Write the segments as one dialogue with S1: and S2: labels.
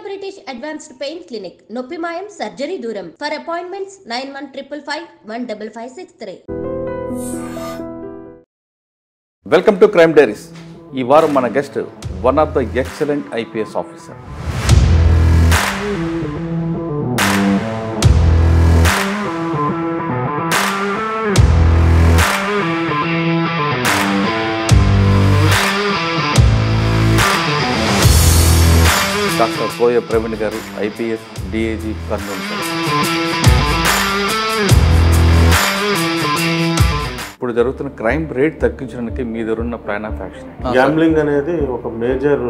S1: British Advanced Pain Clinic, Noppimayam Surgery Duram. For appointments 9155515563.
S2: Welcome to crime diaries. ఈ వారం మన guest one of the excellent IPS officer. Doctor Koya Praveen garu, IPS DIG Kurnool. ఇప్పుడు జరుగుతున్న crime rate తగ్గించడానికి మీ దగ్గర ఉన్న plan of action.
S3: Gambling అనేది ఒక మేజర్.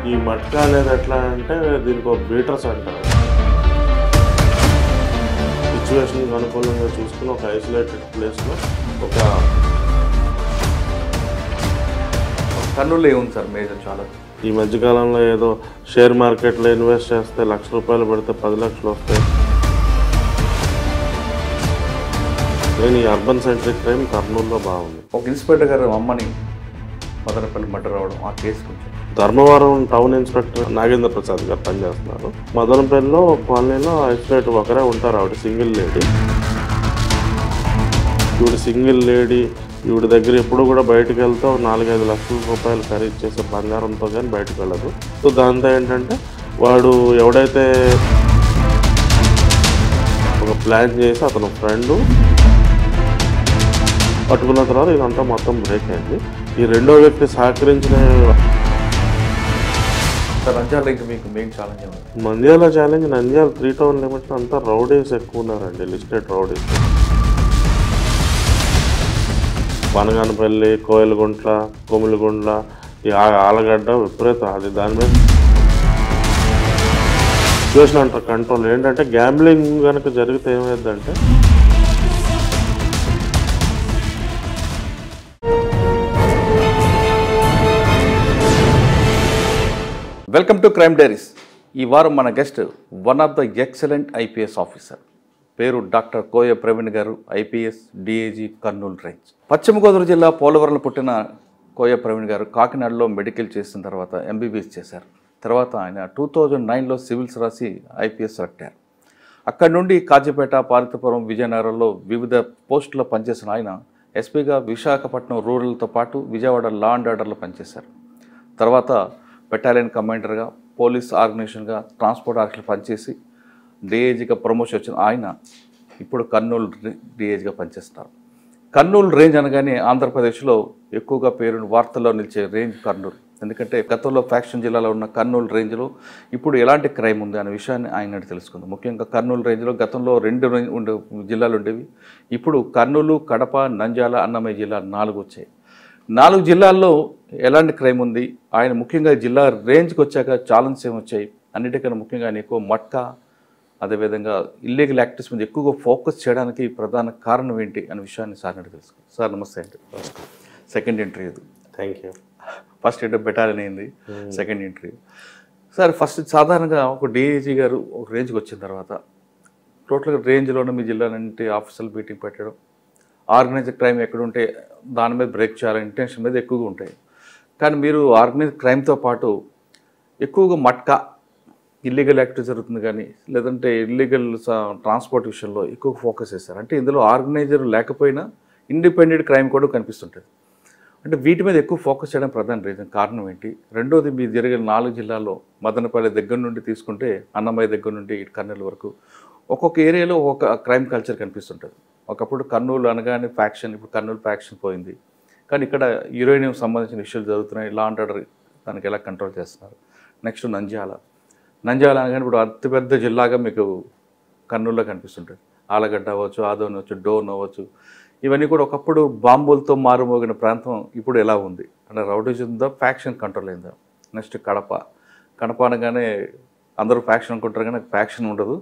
S3: ఈ మట్కా అనేది ఎట్లా అంటే దీనికి ఒక బీటర్స్ అంటారు. సిచ్యువేషన్కి అనుకూలంగా చూసుకుని ఒక ఐసోలేటెడ్ ప్లేస్లో ఒక
S2: కర్నూలు ఏముంది సార్ మేజర్? చాలా
S3: ఈ మధ్యకాలంలో ఏదో షేర్ మార్కెట్లో ఇన్వెస్ట్ చేస్తే ₹1,00,000 పెడితే 10 లక్షలు వస్తాయి. నేను ఈ అర్బన్ సెంట్రిక్ క్రైమ్ కర్నూలులో బాగుంది.
S2: ఒక ఇన్స్పెక్టర్ గారు అమ్మని మదనపల్లి మర్డర్ రావడం, ఆ కేసు కొంచెం.
S3: ధర్మవరం టౌన్ ఇన్స్పెక్టర్ నాగేంద్ర ప్రసాద్ గారు పనిచేస్తున్నారు. మదనపల్లిలో కాలనీలో ఐసోలేట్ ఒకరే ఉంటారు. ఆవిడ సింగిల్ లేడీ. సింగిల్ లేడీ ఈవిడ దగ్గర ఎప్పుడు కూడా బయటకు వెళ్తే ₹4-5 లక్షల ఖరీదు చేసే బంగారంతో కానీ బయటకు వెళ్ళదు. సో దాంతో ఏంటంటే వాడు ఎవడైతే ఒక ప్లాన్ చేసి అతను ఫ్రెండ్ పట్టుకున్న తర్వాత ఇదంతా మొత్తం బ్రేక్ అయింది. ఈ రెండో వ్యక్తి సహకరించిన Nandyal challenge, Nandyal 3 town limits అంతా రౌడీస్ ఎక్కువ ఉన్నారండి, లిస్టెడ్ రౌడీస్. పనగానపల్లి, కోయలగుంట్ల, కొమిలిగుండ్ల, ఈ ఆలగడ్డ విపరీతం. అది దాని మీద సిచ్యువేషన్ అంటారు కంట్రోల్. ఏంటంటే గ్యాంబ్లింగ్ కనుక జరిగితే ఏమైందంటే
S2: వెల్కమ్ టు క్రైమ్ డైరీస్. ఈ వారం మన guest one of the excellent IPS officer. పేరు doctor Koya Praveen garu, IPS DIG Kurnool range. పశ్చిమ గోదావరి జిల్లా పోలవరంలో పుట్టిన కోయ ప్రవీణ్ గారు కాకినాడలో మెడికల్ చేసిన తర్వాత ఎంబీబీఎస్ చేశారు. తర్వాత ఆయన 2009లో సివిల్స్ రాసి ఐపీఎస్ సెలెక్ట్ అయ్యారు. అక్కడి నుండి కాజీపేట, పార్వతీపురం, విజయనగరంలో వివిధ పోస్టుల్లో పనిచేసిన ఆయన ఎస్పీగా విశాఖపట్నం రూరల్తో పాటు విజయవాడ లా అండ్ ఆర్డర్లో పనిచేశారు. తర్వాత బెటాలియన్ కమాండర్గా, పోలీస్ ఆర్గనైజేషన్గా, ట్రాన్స్పోర్ట్ ఆఫీసర్గా పనిచేసి డిఐజీగా ప్రమోషన్ వచ్చిన ఆయన ఇప్పుడు కర్నూలు డిఐజీగా పనిచేస్తున్నారు. కర్నూలు రేంజ్ అనగానే ఆంధ్రప్రదేశ్లో ఎక్కువగా పేరు వార్తల్లో నిలిచే రేంజ్ కర్నూలు. ఎందుకంటే గతంలో ఫ్యాక్షన్ జిల్లాలో ఉన్న కర్నూలు రేంజ్లో ఇప్పుడు ఎలాంటి క్రైమ్ ఉంది అనే విషయాన్ని ఆయన తెలుసుకుందాం. ముఖ్యంగా కర్నూలు రేంజ్లో గతంలో 2 జిల్లాలు ఉండేవి. ఇప్పుడు కర్నూలు, కడప, నంద్యాల, అన్నమయ్య జిల్లా 4 వచ్చాయి. 4 జిల్లాల్లో ఎలాంటి క్రైమ్ ఉంది, ఆయన ముఖ్యంగా జిల్లా రేంజ్కి వచ్చాక ఛాలెంజ్ ఏమొచ్చాయి, అన్నిటికన్నా ముఖ్యంగా ఆయన ఎక్కువ మట్కా, అదేవిధంగా ఇల్లీగల్ యాక్టివిటీస్ మీద ఎక్కువగా ఫోకస్ చేయడానికి ప్రధాన కారణం ఏంటి అనే విషయాన్ని సార్ అడిగి తెలుసుకుంటాం. సార్ నమస్తే అండి. Second interview.
S3: Thank you.
S2: First interview battalion అయింది, సెకండ్ ఇంటర్వ్యూ. సార్ ఫస్ట్ సాధారణంగా ఒక డిఐజీ గారు ఒక రేంజ్కి వచ్చిన తర్వాత టోటల్గా రేంజ్లోనే మీ జిల్లాలంటే ఆఫీసర్లు మీటింగ్ పెట్టడం, ఆర్గనైజ్డ్ క్రైమ్ ఎక్కడుంటే దాని మీద బ్రేక్ చేయాలని ఇంటెన్షన్ మీద ఎక్కువగా ఉంటాయి. కానీ మీరు ఆర్గనైజ్డ్ క్రైమ్తో పాటు ఎక్కువగా మట్కా, ఇల్లీగల్ యాక్టివిటీ జరుగుతుంది కానీ లేదంటే ఇల్లీగల్ ట్రాన్స్పోర్ట్ విషయంలో ఎక్కువ ఫోకస్ చేస్తారు. అంటే ఇందులో ఆర్గనైజర్ లేకపోయినా ఇండిపెండెంట్ క్రైమ్ కూడా కనిపిస్తుంటుంది. అంటే వీటి మీద ఎక్కువ ఫోకస్ చేయడం ప్రధాన రీజన్, కారణం ఏంటి? రెండోది, మీ జరిగిన 4 జిల్లాల్లో మదనపల్లి దగ్గర నుండి తీసుకుంటే అన్నమయ్య దగ్గర నుండి ఇటు కర్నూలు వరకు ఒక్కొక్క ఏరియాలో ఒక క్రైమ్ కల్చర్ కనిపిస్తుంటుంది. ఒకప్పుడు కర్నూలు అనగానే ఫ్యాక్షన్, ఇప్పుడు కర్నూలు ఫ్యాక్షన్ పోయింది. కానీ ఇక్కడ యురేనియం సంబంధించిన ఇష్యూలు జరుగుతున్నాయి. లా అండ్ ఆర్డర్ దానికి ఎలా కంట్రోల్ చేస్తున్నారు? నెక్స్ట్ నంద్యాల అనగానే ఇప్పుడు అతిపెద్ద జిల్లాగా మీకు కర్నూలులో కనిపిస్తుంటుంది. ఆలగడ్డ అవ్వచ్చు, ఆదోని అవ్వచ్చు, డోన్ అవ్వచ్చు, ఇవన్నీ కూడా ఒకప్పుడు బాంబులతో మారుమోగిన ప్రాంతం ఇప్పుడు ఎలా ఉంది అంటే రౌడీజం ఉందా, ఫ్యాక్షన్ కంట్రోల్ అయిందా? నెక్స్ట్ కడప అనగానే అందరూ ఫ్యాక్షన్ అనుకుంటారు కానీ ఫ్యాక్షన్ ఉండదు,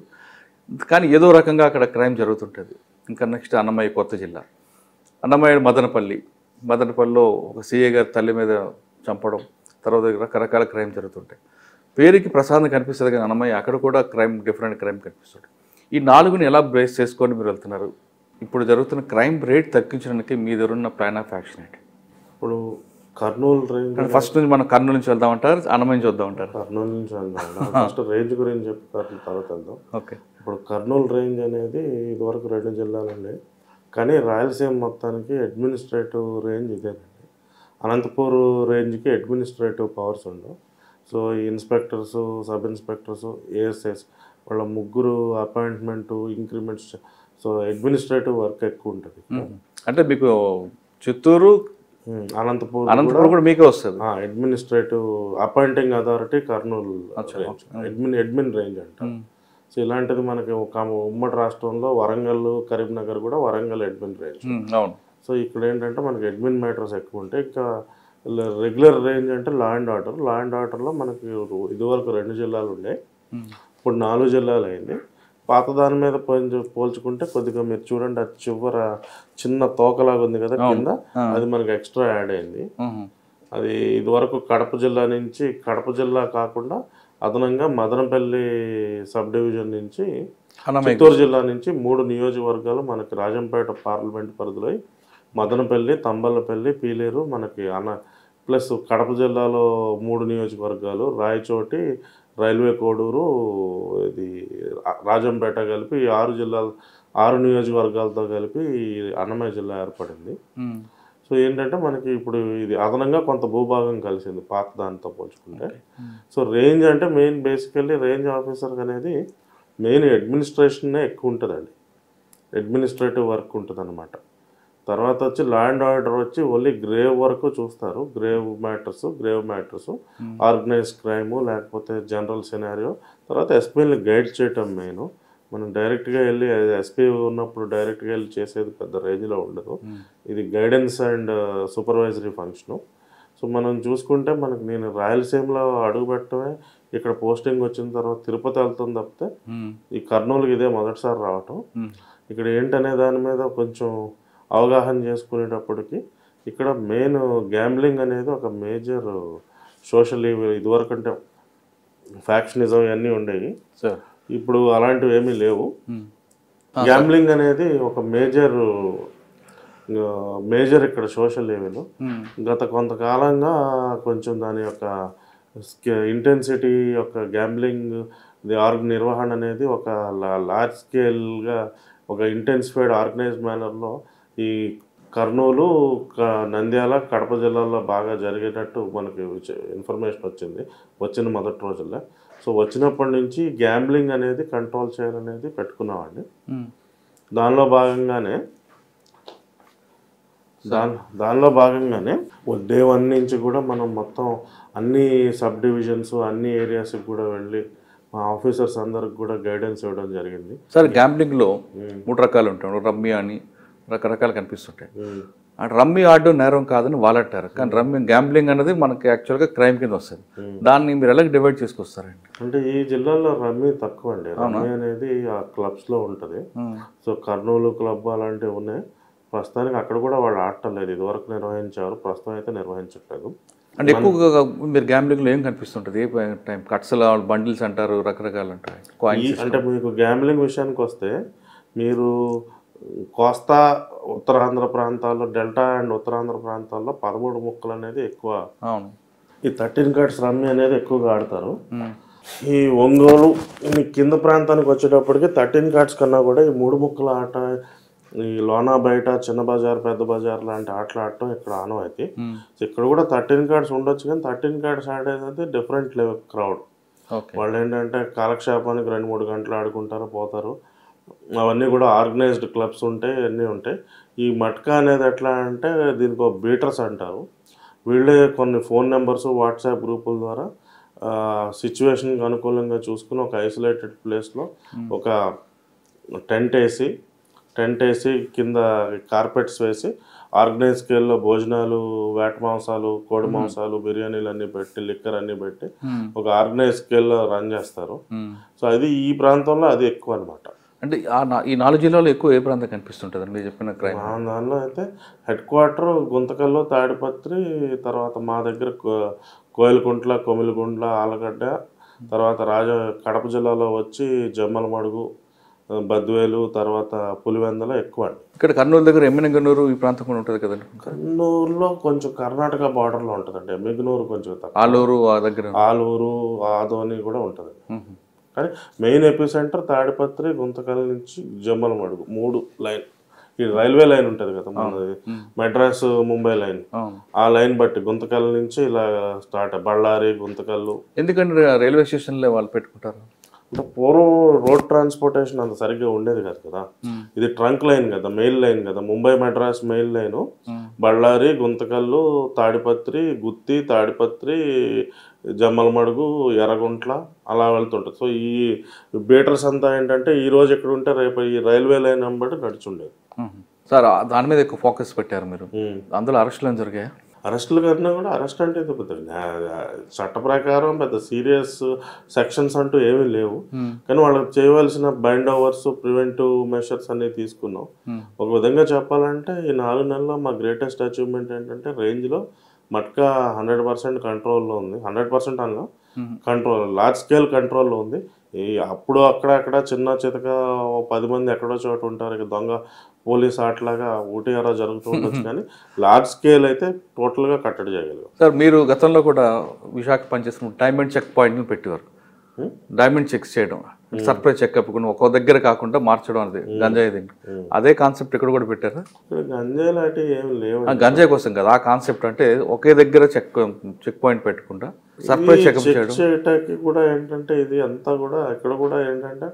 S2: కానీ ఏదో రకంగా అక్కడ క్రైమ్ జరుగుతుంటుంది. ఇంకా నెక్స్ట్ అన్నమయ్య కొత్త జిల్లా, అన్నమయ్య మదనపల్లిలో ఒక సిఏ గారి తల్లి మీద చంపడం, తర్వాత రకరకాల క్రైమ్ జరుగుతుంటాయి. పేరుకి ప్రసాదం కనిపిస్తుంది కానీ అన్నమయ్య అక్కడ కూడా డిఫరెంట్ క్రైమ్ కనిపిస్తుంది. ఈ 4ని ఎలా బేస్ చేసుకొని మీరు వెళ్తున్నారు? ఇప్పుడు జరుగుతున్న క్రైమ్ రేట్ తగ్గించడానికి మీ దగ్గర ఉన్న ప్లాన్ ఆఫ్ యాక్షన్ ఏంటి?
S3: ఇప్పుడు కర్నూలు రేంజ్
S2: ఫస్ట్ నుంచి మనం కర్నూలు నుంచి వెళ్దామంటారు, అన్నమయ్య నుంచి వద్దామంటారు?
S3: కర్నూలు నుంచి వెళ్దాం. ఫస్ట్ రేంజ్ గురించి చెప్పి తర్వాత వెళ్దాం.
S2: ఓకే.
S3: ఇప్పుడు కర్నూలు రేంజ్ అనేది ఇదివరకు 2 జిల్లాలు ఉన్నాయి, కానీ రాయలసీమ మొత్తానికి అడ్మినిస్ట్రేటివ్ రేంజ్ ఇదేనండి. అనంతపూర్ రేంజ్కి అడ్మినిస్ట్రేటివ్ పవర్స్ ఉండవు. సో ఈ ఇన్స్పెక్టర్సు, సబ్ ఇన్స్పెక్టర్సు, ఏఎస్ఎస్ వాళ్ళ ముగ్గురు appointment, increments, so administrative work ఎక్కువ ఉంటుంది.
S2: అంటే మీకు చిత్తూరు, అనంతపూర్ కూడా మీకే వస్తుంది.
S3: Administrative appointing authority Kurnool admin range అంట. సో ఇలాంటిది మనకి ఒక ఉమ్మడి రాష్ట్రంలో వరంగల్, కరీంనగర్ కూడా వరంగల్ అడ్మిన్ రేంజ్.
S2: అవును.
S3: సో ఇక్కడ ఏంటంటే మనకి అడ్మిన్ మ్యాటర్స్ ఎక్కువ ఉంటాయి. ఇంకా రెగ్యులర్ రేంజ్ అంటే law and order. Law and ఆర్డర్లో మనకి ఇదివరకు 2 జిల్లాలు ఉన్నాయి, ఇప్పుడు 4 జిల్లాలు అయింది. పాత దాని మీద పోల్చుకుంటే కొద్దిగా మీరు చూడండి, అది చివర చిన్న తోకలాగా ఉంది కదా కింద, అది మనకి ఎక్స్ట్రా యాడ్ అయింది. అది ఇదివరకు కడప జిల్లా కాకుండా అదనంగా మదనపల్లి సబ్ డివిజన్ నుంచి చిత్తూరు జిల్లా నుంచి 3 నియోజకవర్గాలు మనకి రాజంపేట పార్లమెంట్ పరిధిలో, మదనపల్లి, తంబలపల్లి, పీలేరు మనకి ప్లస్ కడప జిల్లాలో 3 నియోజకవర్గాలు, రాయచోటి, రైల్వే కోడూరు, ఇది రాజంపేట కలిపి 6 నియోజకవర్గాలతో కలిపి అన్నమయ్య జిల్లా ఏర్పడింది. సో ఏంటంటే మనకి ఇప్పుడు ఇది అదనంగా కొంత భూభాగం కలిసింది పాత దానితో పోల్చుకుంటే. సో రేంజ్ అంటే మెయిన్ బేసికల్లీ రేంజ్ ఆఫీసర్ అనేది మెయిన్ అడ్మినిస్ట్రేషన్నే ఎక్కువ ఉంటుందండి, అడ్మినిస్ట్రేటివ్ వర్క్ ఉంటుంది అనమాట. తర్వాత వచ్చి లా అండ్ ఆర్డర్ వచ్చి ఓన్లీ గ్రేవ్ వరకు చూస్తారు, గ్రేవ్ మ్యాటర్స్, ఆర్గనైజ్ క్రైము, లేకపోతే జనరల్ సినారియో. తర్వాత ఎస్పీని గైడ్ చేయటం మెయిన్. మనం డైరెక్ట్గా వెళ్ళి ఎస్పీ ఉన్నప్పుడు డైరెక్ట్గా వెళ్ళి చేసేది పెద్ద రేంజ్లో ఉండదు, ఇది guidance and supervisory function. So మనం చూసుకుంటే నేను రాయలసీమలో అడుగు పెట్టడమే, ఇక్కడ పోస్టింగ్ వచ్చిన తర్వాత తిరుపతి వెళ్తుంది తప్పితే ఈ కర్నూలుకి ఇదే మొదటిసారి రావటం. ఇక్కడ ఏంటనే దాని మీద కొంచెం అవగాహన చేసుకునేటప్పటికి ఇక్కడ మెయిన్ గ్యాంబ్లింగ్ అనేది ఒక మేజర్ సోషల్ ఈవెల్. ఇదివరకు అంటే ఫ్యాక్షనిజం ఇవన్నీ ఉండేవి, ఇప్పుడు అలాంటివి ఏమీ లేవు. గ్యాంబ్లింగ్ అనేది ఒక మేజర్ ఇక్కడ సోషల్ ఈవెల్. గత కొంతకాలంగా కొంచెం దాని యొక్క ఇంటెన్సిటీ యొక్క గ్యాంబ్లింగ్ నిర్వహణ అనేది ఒక లార్జ్ స్కేల్గా, ఒక ఇంటెన్సిఫైడ్ ఆర్గనైజ్ మేనర్లో ఈ కర్నూలు, నంద్యాల, కడప జిల్లాల్లో బాగా జరిగేటట్టు మనకి ఇన్ఫర్మేషన్ వచ్చిన మొదటి రోజుల్లో. సో వచ్చినప్పటి నుంచి గ్యాంబ్లింగ్ అనేది కంట్రోల్ చేయాలనేది పెట్టుకున్నామండి. దానిలో భాగంగానే డే 1 నుంచి కూడా మనం మొత్తం అన్ని సబ్ డివిజన్స్, అన్ని ఏరియాస్కి కూడా వెళ్ళి మా ఆఫీసర్స్ అందరికి కూడా గైడెన్స్ ఇవ్వడం జరిగింది.
S2: సార్ గ్యాంబ్లింగ్లో 3 రకాలు ఉంటాయి, రమ్మీ అని రకరకాలు కనిపిస్తుంటాయి. అంటే రమ్మీ ఆడడం నేరం కాదని వాళ్ళంటారు, కానీ గ్యాంబ్లింగ్ అనేది మనకి యాక్చువల్గా క్రైమ్ కింద వస్తుంది. దాన్ని మీరు ఎలా డివైడ్ చేసుకొస్తారండి?
S3: అంటే ఈ జిల్లాలో రమ్మీ తక్కువ అండి. రమ్మీ అనేది ఆ క్లబ్స్లో ఉంటుంది. సో కర్నూలు క్లబ్ అలాంటివి ఉన్నాయి. ప్రస్తుతానికి అక్కడ కూడా వాళ్ళు ఆడటం లేదు, ఇదివరకు నిర్వహించారు, ప్రస్తుతం అయితే నిర్వహించట్లేదు.
S2: అంటే ఎక్కువగా మీరు గ్యాంబ్లింగ్లో ఏం కనిపిస్తుంటుంది? ఏ టైం కట్స్ల బండిల్స్ అంటారు, రకరకాలు అంటారు.
S3: అంటే మీకు గ్యాంబ్లింగ్ విషయానికి వస్తే, మీరు కోస్తా, ఉత్తరాంధ్ర ప్రాంతాల్లో, డెల్టా అండ్ ఉత్తరాంధ్ర ప్రాంతాల్లో 13 ముక్కలు అనేది ఎక్కువ.
S2: అవును.
S3: ఈ 13 కార్డ్స్ రమ్మీ అనేది ఎక్కువగా ఆడతారు. ఈ ఒంగోలు కింద ప్రాంతానికి వచ్చేటప్పటికి 13 కార్డ్స్ కన్నా కూడా ఈ 3 ముక్కల ఆట, ఈ లోనా బయట, చిన్న బజార్, పెద్ద బజార్ లాంటి ఆటలు ఆడటం ఇక్కడ ఆనవాయితీ. ఇక్కడ కూడా 13 కార్డ్స్ ఉండొచ్చు, కానీ 13 కార్డ్స్ ఆడేది డిఫరెంట్ లెవెల్ క్రౌడ్. వాళ్ళు ఏంటంటే కాలక్షేపానికి 2-3 గంటలు ఆడుకుంటారు, పోతారు. అవన్నీ కూడా ఆర్గనైజ్డ్ క్లబ్స్ ఉంటాయి, అన్నీ ఉంటాయి. ఈ మట్కా అనేది ఎట్లా అంటే దీనికి ఒక బీటర్స్ అంటారు. వీళ్ళే కొన్ని ఫోన్ నెంబర్స్, వాట్సాప్ గ్రూపుల ద్వారా సిచ్యువేషన్కి అనుకూలంగా చూసుకుని ఒక ఐసోలేటెడ్ ప్లేస్లో ఒక టెంట్ వేసి కింద కార్పెట్స్ వేసి ఆర్గనైజ్ స్కేల్లో భోజనాలు, వేట మాంసాలు, కోడి మాంసాలు, బిర్యానీలు అన్నీ పెట్టి, లిక్కర్ అన్నీ పెట్టి ఒక ఆర్గనైజ్ స్కేల్లో రన్ చేస్తారు. సో అది ఈ ప్రాంతంలో అది ఎక్కువ అనమాట.
S2: అంటే ఈ 4 జిల్లాలో ఎక్కువ ఏ ప్రాంతం కనిపిస్తుంటుంది మీరు చెప్పిన క్రైమ్?
S3: దానిలో అయితే హెడ్ క్వార్టర్ గుంతకల్లు, తాడిపత్రి, తర్వాత మా దగ్గర కోయిలకుంట్ల, కొమిలిగుండ్ల, ఆలగడ్డ, తర్వాత కడప జిల్లాలో వచ్చి జమ్మలమడుగు, బద్వేలు, తర్వాత పులివెందల ఎక్కువ అండి.
S2: ఇక్కడ కర్నూలు దగ్గర ఎమ్మినగనూరు ఈ ప్రాంతం కూడా ఉంటుంది కదండి.
S3: కర్నూలులో కొంచెం కర్ణాటక బార్డర్లో ఉంటుందండి. ఎమ్మిగనూరు కొంచెం తక్కువ.
S2: ఆలూరు ఆ దగ్గర.
S3: ఆలూరు, ఆదోని కూడా ఉంటుంది. కానీ main AP centre Tadipatri, Guntakal నుంచి జమ్మలమడుగు 3 లైన్. ఈ రైల్వే లైన్ ఉంటుంది కదా మనది, మెడ్రాస్ ముంబై లైన్, ఆ లైన్ బట్టి గుంతకల్ నుంచి ఇలా స్టార్ట్ బళ్ళారి, గుంతకల్లు.
S2: ఎందుకంటే రైల్వే స్టేషన్లో వాళ్ళు పెట్టుకుంటారు
S3: అంటే పూర్వం రోడ్ ట్రాన్స్పోర్టేషన్ అంత సరిగ్గా ఉండేది కాదు కదా. ఇది ట్రంక్ లైన్ కదా, మెయిల్ లైన్ కదా, ముంబై మెడ్రాస్ మెయిల్ లైను. బళ్ళారి, గుంతకల్లు, తాడిపత్రి, గుత్తి, తాడిపత్రి, జమ్మలమడుగు, ఎర్రగుంట్ల అలా వెళ్తుంటుంది. సో ఈ బీటర్స్ అంతా ఏంటంటే ఈ రోజు ఎక్కడ ఉంటే రేపు ఈ రైల్వే లైన్ వెంబడి నడుచుండేది.
S2: సార్ దాని మీద ఎక్కువ ఫోకస్ పెట్టారు మీరు. అందులో అరెస్టులు ఏం జరిగాయి?
S3: అరెస్టులు కన్నా కూడా అరెస్ట్ అంటే పెద్ద చట్ట ప్రకారం పెద్ద సీరియస్ సెక్షన్స్ అంటూ ఏమీ లేవు. కానీ వాళ్ళకి చేయవలసిన బైండ్ ఓవర్స్, ప్రివెంటివ్ మెషర్స్ అన్ని తీసుకున్నాం. ఒక విధంగా చెప్పాలంటే ఈ 4 నెలల్లో మా గ్రేటెస్ట్ అచీవ్మెంట్ ఏంటంటే రేంజ్లో మట్కా 100% కంట్రోల్లో ఉంది. 100% అనగా కంట్రోల్, లార్జ్ స్కేల్ కంట్రోల్లో ఉంది. అప్పుడు అక్కడక్కడ చిన్న చితక 10 మంది ఎక్కడో చోట ఉంటారు, ఇక దొంగ పోలీస్ ఆటలాగా ఊటీఆరా జరుగుతూ ఉండొచ్చు. కానీ లార్జ్ స్కేల్ అయితే టోటల్గా కట్టడి చేయగలిగాం.
S2: సార్ మీరు గతంలో కూడా విశాఖ పనిచేస్తున్న డైమండ్ చెక్ పాయింట్ని పెట్టేవారు. డైమండ్ చెక్స్ చేయడం, సర్ప్రైజ్ చెక్ అప్పుకుని ఒక్కో దగ్గర కాకుండా మార్చడం అనేది గంజాయి దీన్ని. అదే కాన్సెప్ట్ ఇక్కడ కూడా పెట్టారా?
S3: గంజాయి లాంటి ఏమి లేవు.
S2: గంజాయి కోసం కదా ఆ కాన్సెప్ట్, అంటే ఒకే దగ్గర చెక్ పాయింట్ పెట్టుకుంటా సర్ప్రైజ్ చెక్
S3: చేయడానికి కూడా ఏంటంటే ఇది అంతా కూడా ఇక్కడ కూడా ఏంటంటే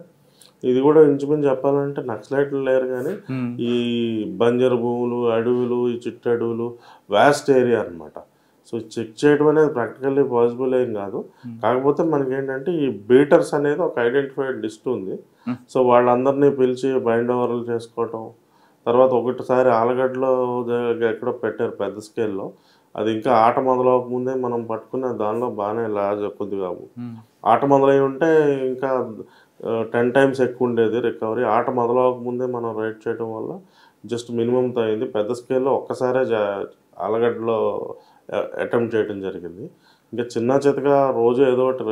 S3: ఇది కూడా ఇంచుమించు చెప్పాలంటే నక్సలైట్లు లేరు కానీ ఈ బంజరు భూములు, అడవులు, ఈ చిట్టు అడవులు, వాస్ట్ ఏరియా అనమాట. సో చెక్ చేయడం అనేది ప్రాక్టికల్లీ పాసిబుల్ ఏం కాదు. కాకపోతే మనకి ఏంటంటే ఈ బీటర్స్ అనేది ఒక ఐడెంటిఫైడ్ లిస్ట్ ఉంది. సో వాళ్ళందరినీ పిలిచి బైండ్ ఓవర్లు చేసుకోవటం. తర్వాత ఒకటిసారి ఆలగడ్డలో ఎక్కడో పెట్టారు పెద్ద స్కేల్లో. అది ఇంకా ఆట మొదలవక ముందే మనం పట్టుకున్న దానిలో బాగానే లాజ్ కొద్దిగా ఆట మొదలై ఉంటే ఇంకా 10 times ఎక్కువ ఉండేది రికవరీ. ఆట మొదలవక ముందే మనం రైడ్ చేయడం వల్ల జస్ట్ మినిమంతో అయింది. పెద్ద స్కేల్లో ఒక్కసారే ఆలగడ్డలో అటెంప్ట్ చేయడం జరిగింది. ఇంకా చిన్న చితగా రోజు ఏదో ఒకటి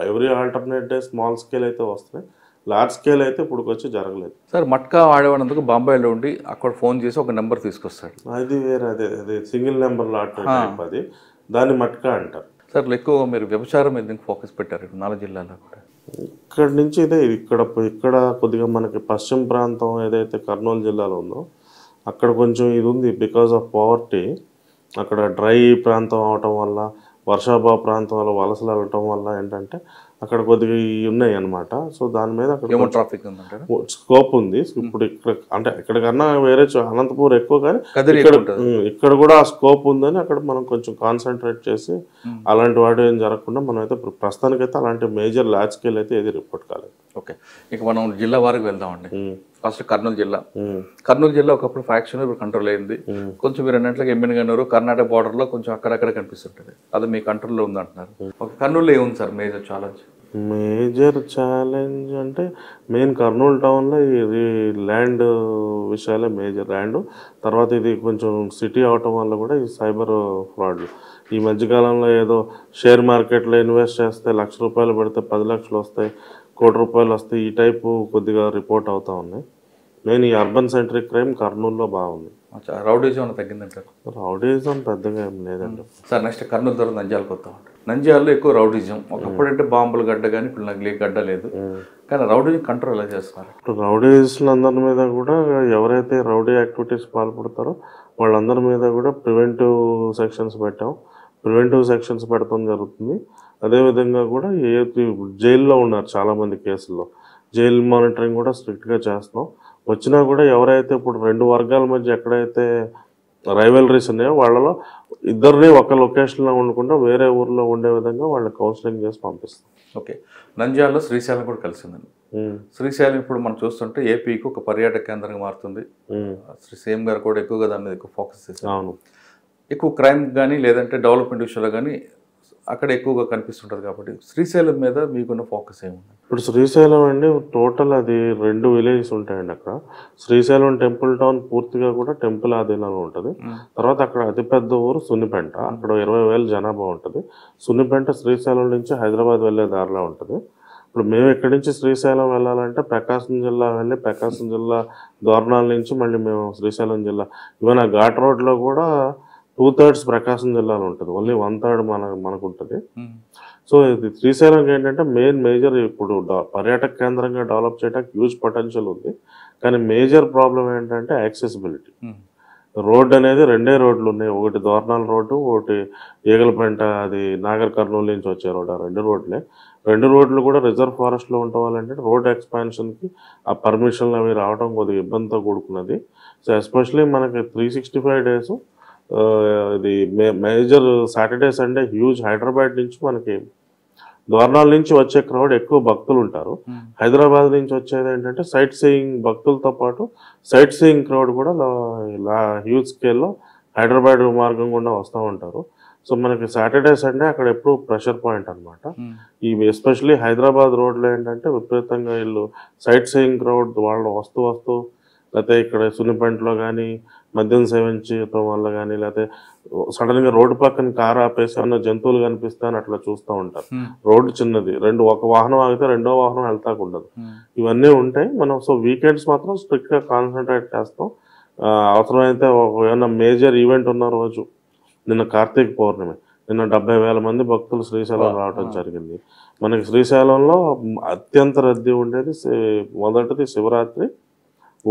S3: every alternate day small scale అయితే వస్తున్నాయి. లార్జ్ స్కేల్ అయితే ఇప్పుడు వచ్చి జరగలేదు.
S2: సార్ మట్కా ఆడేవాళ్ళందుకు బాంబేలో ఉండి అక్కడ ఫోన్ చేసి ఒక నెంబర్ తీసుకొస్తాడు.
S3: అది వేరే, అదే సింగిల్ నెంబర్ లాట్ టైప్, అది దాన్ని మట్కా అంటారు.
S2: సార్ ఎక్కువ మీరు వ్యభిచారం మీద ఫోకస్ పెట్టారు 4 జిల్లాల్లో కూడా.
S3: ఇక్కడ నుంచి ఇదే ఇక్కడ కొద్దిగా మనకి పశ్చిమ ప్రాంతం ఏదైతే కర్నూలు జిల్లాలో ఉందో అక్కడ కొంచెం ఇది ఉంది. బికాజ్ ఆఫ్ పావర్టీ, అక్కడ డ్రై ప్రాంతం అవటం వల్ల, వర్షాభావ ప్రాంతం వల్ల వలసలు వెళ్ళటం వల్ల ఏంటంటే అక్కడ కొద్దిగా ఉన్నాయి అనమాట. సో దాని మీద అక్కడ
S2: ట్రాఫిక్
S3: స్కోప్ ఉంది. ఇప్పుడు అంటే ఇక్కడికన్నా వేరే అనంతపూర్ ఎక్కువ, కానీ ఇక్కడ కూడా ఆ స్కోప్ ఉందని అక్కడ మనం కొంచెం కాన్సన్ట్రేట్ చేసి అలాంటి వాటి ఏం జరగకుండా మనం అయితే ప్రస్తుతానికైతే అలాంటి మేజర్ లార్జ్ స్కేల్ అయితే ఏది రిపోర్ట్ కాలేదు.
S2: ఓకే, ఇక మనం జిల్లా వారికి వెళ్దామండి. ఫస్ట్ కర్నూలు జిల్లా. కర్నూలు జిల్లా ఒకప్పుడు ఫ్యాక్షన్, ఇప్పుడు కంట్రోల్ అయింది. కొంచెం మీరు అన్నట్లుగా ఎమ్మినగనూరు కర్ణాటక బార్డర్ లో కొంచెం అక్కడక్కడ కనిపిస్తుంటది, అది మీ కంట్రోల్లో ఉంది అంటున్నారు. ఒక కర్నూలులో ఏముంది sir major challenge?
S3: Major challenge అంటే మెయిన్ కర్నూలు టౌన్లో ఇది ల్యాండ్ విషయాలే మేజర్. ల్యాండ్ తర్వాత ఇది కొంచెం సిటీ అవటం వల్ల కూడా ఈ సైబర్ ఫ్రాడ్లు. ఈ మధ్యకాలంలో ఏదో షేర్ మార్కెట్లో ఇన్వెస్ట్ చేస్తే ₹1,00,000 పెడితే 10 లక్షలు వస్తాయి, ₹1,00,00,000 వస్తాయి, ఈ టైపు కొద్దిగా రిపోర్ట్ అవుతా ఉన్నాయి. మెయిన్ ఈ అర్బన్ సెంట్రిక్ క్రైమ్ కర్నూలులో బాగుంది.
S2: రౌడీజం తగ్గిందంటారు?
S3: రౌడీజం పెద్దగా ఏం లేదండి
S2: సార్. నెక్స్ట్ కర్నూలు తర్వాత నంద్యాలకు వస్తాం. నంద్యాలలో ఎక్కువ రౌడీజం, ఒకప్పుడు అంటే బాంబులు గడ్డ కానీ ఇప్పుడు నగిలీ గడ్డ లేదు, కానీ రౌడీజం కంట్రోల్ ఎలా చేస్తున్నారు?
S3: రౌడీస్లందరి మీద కూడా ఎవరైతే రౌడీ యాక్టివిటీస్ పాల్పడతారో వాళ్ళందరి మీద కూడా ప్రివెంటివ్ సెక్షన్స్ పెట్టాం. ప్రివెంటివ్ సెక్షన్స్ పెడతాం జరుగుతుంది. అదేవిధంగా కూడా జైల్లో ఉన్నారు చాలామంది కేసుల్లో, జైలు మానిటరింగ్ కూడా స్ట్రిక్ట్గా చేస్తున్నాం. వచ్చినా కూడా ఎవరైతే ఇప్పుడు 2 వర్గాల మధ్య ఎక్కడైతే రైవలరీస్ ఉన్నాయో వాళ్ళలో ఇద్దరిని ఒక లొకేషన్లో ఉండకుండా వేరే ఊర్లో ఉండే విధంగా వాళ్ళని కౌన్సిలింగ్ చేసి పంపిస్తాం.
S2: ఓకే, నంద్యాలలో శ్రీశైలం కూడా కలిసిందండి. శ్రీశైలం ఇప్పుడు మనం చూస్తుంటే ఏపీకి ఒక పర్యాటక కేంద్రంగా మారుతుంది. శ్రీ సీఎం గారు కూడా ఎక్కువగా దాని మీద ఎక్కువ ఫోకస్ చేస్తారు.
S3: అవును,
S2: ఎక్కువ క్రైమ్ కానీ లేదంటే డెవలప్మెంట్ విషయంలో కానీ అక్కడ ఎక్కువగా కనిపిస్తుంటుంది. కాబట్టి శ్రీశైలం మీద మీకున్న ఫోకస్ ఏముంది?
S3: ఇప్పుడు శ్రీశైలం అండి టోటల్ అది 2 విలేజెస్ ఉంటాయండి. అక్కడ శ్రీశైలం టెంపుల్ టౌన్ పూర్తిగా కూడా టెంపుల్ ఆధీనంలో ఉంటుంది. తర్వాత అక్కడ అతిపెద్ద ఊరు సున్నిపెంట, అక్కడ 20,000 జనాభా ఉంటుంది. సున్నిపెంట శ్రీశైలం నుంచి హైదరాబాద్ వెళ్ళే దారిలో ఉంటుంది. ఇప్పుడు మేము ఇక్కడి నుంచి శ్రీశైలం వెళ్ళాలంటే ప్రకాశం జిల్లా వెళ్ళి ప్రకాశం జిల్లా దోర్నాల నుంచి మళ్ళీ మేము శ్రీశైలం జిల్లా ఈవెన్ ఆ ఘాట్ రోడ్లో కూడా 2/3 ప్రకాశం జిల్లాలో ఉంటుంది, ఓన్లీ 1/3 మనకు ఉంటుంది. సో ఇది శ్రీశైలంకి ఏంటంటే మేజర్ ఇప్పుడు పర్యాటక కేంద్రంగా డెవలప్ చేయడానికి హ్యూజ్ పొటెన్షియల్ ఉంది. కానీ మేజర్ ప్రాబ్లం ఏంటంటే యాక్సెసిబిలిటీ. రోడ్ అనేది 2 రోడ్లు ఉన్నాయి, ఒకటి దోర్నాల రోడ్డు, ఒకటి ఈగలపేంట అది నాగర్ కర్నూలు నుంచి వచ్చే రోడ్. ఆ 2 రోడ్లే. 2 రోడ్లు కూడా రిజర్వ్ ఫారెస్ట్లో ఉండటం వల్ల ఏంటంటే రోడ్ ఎక్స్పాన్షన్కి ఆ పర్మిషన్లు అవి రావడం కొద్దిగా ఇబ్బందితో కూడుకున్నది. సో ఎస్పెషలీ మనకి 365 days ఇది major Saturday Sunday huge Hyderabad నుంచి మనకి దోర్నాల నుంచి వచ్చే క్రౌడ్ ఎక్కువ భక్తులు ఉంటారు. హైదరాబాద్ నుంచి వచ్చేది ఏంటంటే సైట్ సీయింగ్ భక్తులతో పాటు సైట్ సీయింగ్ క్రౌడ్ కూడా హ్యూజ్ స్కేల్లో హైదరాబాద్ మార్గం గుండా వస్తూ ఉంటారు. సో మనకి సాటర్డే సండే అక్కడ ఎప్పుడు ప్రెషర్ పాయింట్ అనమాట. ఈ ఎస్పెషలీ హైదరాబాద్ రోడ్లో ఏంటంటే విపరీతంగా వీళ్ళు సైట్ సీయింగ్ క్రౌడ్ వాళ్ళు వస్తూ లేకపోతే ఇక్కడ సున్నిపెంటలో కానీ మద్యం సేవించడం వల్ల కానీ లేకపోతే సడన్గా రోడ్డు పక్కన కారు ఆపేసి ఏమన్నా జంతువులు కనిపిస్తాయని అట్లా చూస్తూ ఉంటారు. రోడ్డు చిన్నది, ఒక వాహనం ఆగితే రెండో వాహనం వెళ్తాకుండదు. ఇవన్నీ ఉంటాయి. మనం సో వీకెండ్స్ మాత్రం స్ట్రిక్ట్గా కాన్సన్ట్రేట్ చేస్తాం. అవసరమైతే ఏమన్నా మేజర్ ఈవెంట్ ఉన్న రోజు, నిన్న కార్తీక పౌర్ణమి, నిన్న 70,000 మంది భక్తులు శ్రీశైలం రావడం జరిగింది. మనకి శ్రీశైలంలో అత్యంత రద్దీ ఉండేది మొదటిది శివరాత్రి,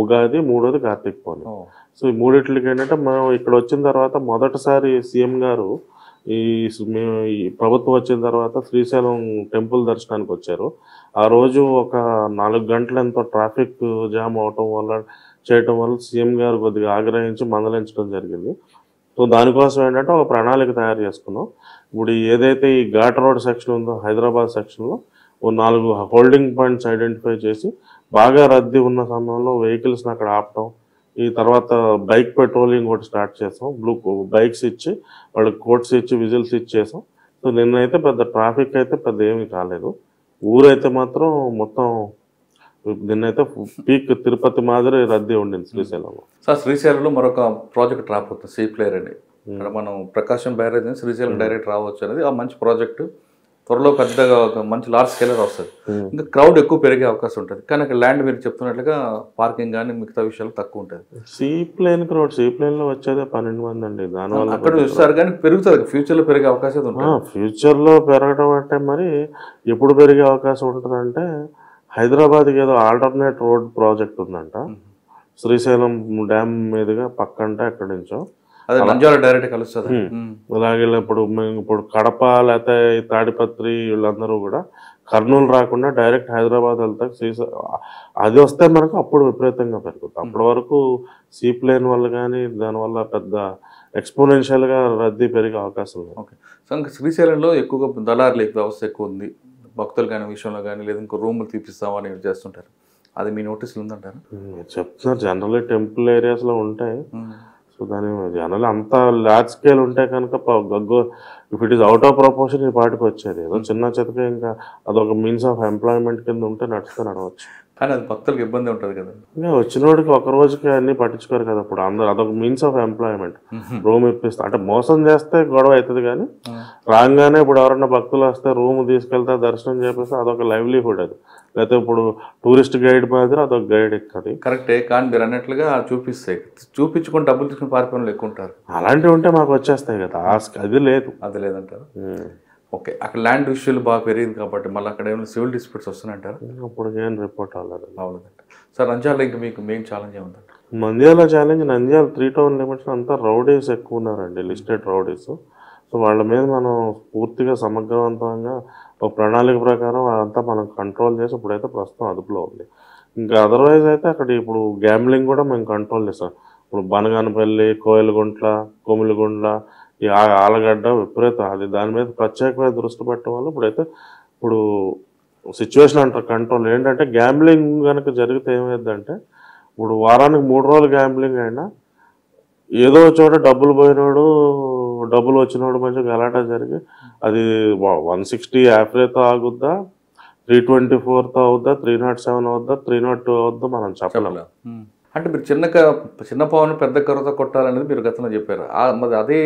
S3: ఉగాది, మూడోది కార్తీక పౌర్ణమి. సో ఈ మూడిట్లకి ఏంటంటే మనం ఇక్కడ వచ్చిన తర్వాత మొదటిసారి సీఎం గారు ఈ ప్రభుత్వం వచ్చిన తర్వాత శ్రీశైలం టెంపుల్ దర్శనానికి వచ్చారు. ఆ రోజు ఒక 4 గంటలు ఎంతో ట్రాఫిక్ జామ్ అవటం చేయటం వల్ల సీఎం గారు కొద్దిగా ఆగ్రహించి మందలించడం జరిగింది. సో దానికోసం ఏంటంటే ఒక ప్రణాళిక తయారు చేసుకున్నాం. ఇప్పుడు ఏదైతే ఈ ఘాట్ రోడ్ సెక్షన్ ఉందో హైదరాబాద్ సెక్షన్లో 4 హోల్డింగ్ పాయింట్స్ ఐడెంటిఫై చేసి బాగా రద్దీ ఉన్న సమయంలో వెహికల్స్ని అక్కడ ఆపటం, ఈ తర్వాత బైక్ పెట్రోలింగ్ కూడా స్టార్ట్ చేసాం. బైక్స్ ఇచ్చి వాళ్ళకి కోట్స్ ఇచ్చి విజిల్స్ ఇచ్చేసాం. సో నిన్నైతే పెద్ద ట్రాఫిక్ అయితే పెద్ద ఏమీ కాలేదు. ఊరైతే మాత్రం మొత్తం నిన్నైతే పీక్ తిరుపతి మాదిరి రద్దీ ఉండింది శ్రీశైలంలో.
S2: సార్ శ్రీశైలంలో మరొక ప్రాజెక్ట్ రాబోతుంది, సీ ప్లేయర్ అని. ఇక్కడ మనం ప్రకాశం బ్యారేజ్ నుంచి శ్రీశైలం డైరెక్ట్ రావచ్చు అనేది ఆ మంచి ప్రాజెక్టు. త్వరలో పెద్దగా ఒక మంచి లార్జ్ స్కేలర్ వస్తుంది. ఇంకా క్రౌడ్ ఎక్కువ పెరిగే అవకాశం ఉంటుంది. కానీ అక్కడ ల్యాండ్ మీరు చెప్తున్నట్లుగా పార్కింగ్ కానీ మిగతా విషయాలు తక్కువ ఉంటుంది.
S3: Seaplane crowd, seaplane లో వచ్చేదే 12 మంది అండి. దానివల్ల
S2: అక్కడ చూస్తారు కానీ పెరుగుతుంది, ఫ్యూచర్లో పెరిగే అవకాశం ఉంటుంది.
S3: ఫ్యూచర్లో పెరగడం అంటే మరి ఎప్పుడు పెరిగే అవకాశం ఉంటుందంటే హైదరాబాద్కి ఏదో ఆల్టర్నేట్ రోడ్ ప్రాజెక్ట్ ఉందంట శ్రీశైలం డ్యామ్ మీదుగా పక్కంటే అక్కడి నుంచో
S2: అదే నంద్యాల డైరెక్ట్ కలుస్తుంది.
S3: అలాగే ఇప్పుడు కడప లేకపోతే తాడిపత్రి వీళ్ళందరూ కూడా కర్నూలు రాకుండా డైరెక్ట్ హైదరాబాద్ వెళ్తారు. అది వస్తే మనకు అప్పుడు విపరీతంగా పెరుగుతుంది. అప్పటి వరకు సీ ప్లేన్ వల్ల కానీ దానివల్ల పెద్ద ఎక్స్పోనెన్షియల్గా రద్దీ పెరిగే అవకాశం ఉంది.
S2: ఓకే. సో ఇంకా శ్రీశైలంలో ఎక్కువగా దళారుల వ్యవస్థ ఎక్కువ ఉంది. భక్తులు కానీ విషయంలో కానీ లేదా ఇంకో రూములు తీపిస్తామని చేస్తుంటారు. అది మీ నోటీసులు ఉందంటారు?
S3: చెప్తున్నారు జనరల్లీ టెంపుల్ ఏరియాస్లో ఉంటాయి. సో దాని జనరల్ అంత లార్జ్ స్కేల్ ఉంటే కనుక if it is out of proportion ఈ పాటికి వచ్చేది. ఏదో చిన్న చితక ఇంకా అదొక మీన్స్ ఆఫ్ ఎంప్లాయ్మెంట్ కింద ఉంటే నడవచ్చు.
S2: కానీ అది భక్తులకు ఇబ్బంది ఉంటుంది కదా.
S3: ఇంకా వచ్చినోడికి ఒక రోజుకి అన్ని పట్టించుకోరు కదా. ఇప్పుడు అందరూ అదొక మీన్స్ ఆఫ్ ఎంప్లాయ్మెంట్. రూమ్ ఇప్పిస్తా అంటే మోసం చేస్తే గొడవ అవుతుంది. కానీ రాగానే ఇప్పుడు ఎవరన్నా భక్తులు వస్తే రూమ్ తీసుకెళ్తే దర్శనం చేపిస్తే అదొక లైవ్లీహుడ్. అది లేకపోతే ఇప్పుడు టూరిస్ట్ గైడ్ మాదిరి అదొక గైడ్ ఎక్కువ.
S2: కరెక్టే. కానీ మీరు అన్నట్లుగా చూపిస్తాయి, చూపించుకొని డబ్బులు తీసుకుని పారిపోయిన ఎక్కువ ఉంటారు.
S3: అలాంటివి ఉంటే మాకు వచ్చేస్తాయి కదా. అది లేదు,
S2: అది లేదంటారు. ఓకే. అక్కడ ల్యాండ్ ఇష్యూలు బాగా పెరిగింది కాబట్టి మళ్ళీ అక్కడ ఏమైనా సివిల్ డిస్ప్యూట్స్ వస్తున్నాయంటారు?
S3: అప్పుడు ఏం రిపోర్ట్ అవ్వలేదు.
S2: అవునంట సార్. నంద్యాల ఇంకా మీకు మెయిన్ ఛాలెంజ్ ఏముందంట?
S3: Nandyal challenge, Nandyal 3 town limits అంతా రౌడీస్ ఎక్కువ ఉన్నారండి, లిస్టెడ్ రౌడీస్. సో వాళ్ళ మీద మనం పూర్తిగా సమగ్రవంతంగా ఒక ప్రణాళిక ప్రకారం అదంతా మనం కంట్రోల్ చేసి ఇప్పుడైతే ప్రస్తుతం అదుపులో ఉంది. ఇంకా అదర్వైజ్ అయితే అక్కడ ఇప్పుడు గ్యాంబ్లింగ్ కూడా మేము కంట్రోల్ చేస్తాం. ఇప్పుడు బనగానపల్లి, కోయిలగుంట్ల, కొమిలిగుండ్ల, ఈ ఆలగడ్డ విపరీతం అది దాని మీద ప్రత్యేకమైన దృష్టి పెట్టడం వల్ల ఇప్పుడు సిచ్యువేషన్ అంటారు కంట్రోల్. ఏంటంటే గ్యాంబ్లింగ్ కనుక జరిగితే ఏమైందంటే ఇప్పుడు వారానికి 3 రోజులు గ్యాంబ్లింగ్ అయినా ఏదో చోట డబ్బులు పోయినోడు డబ్బులు వచ్చినోడు మంచిగా గలాటా జరిగి అది 160 యాఫ్రేతో ఆగుద్దా, 324తో అవుద్దా, 307 అవుద్దా, 302 అవుద్దా మనం చెప్పలేము.
S2: అంటే మీరు చిన్న పవన్ పెద్ద కర్రతో కొట్టాలనేది మీరు గతంలో చెప్పారు. మరి అదే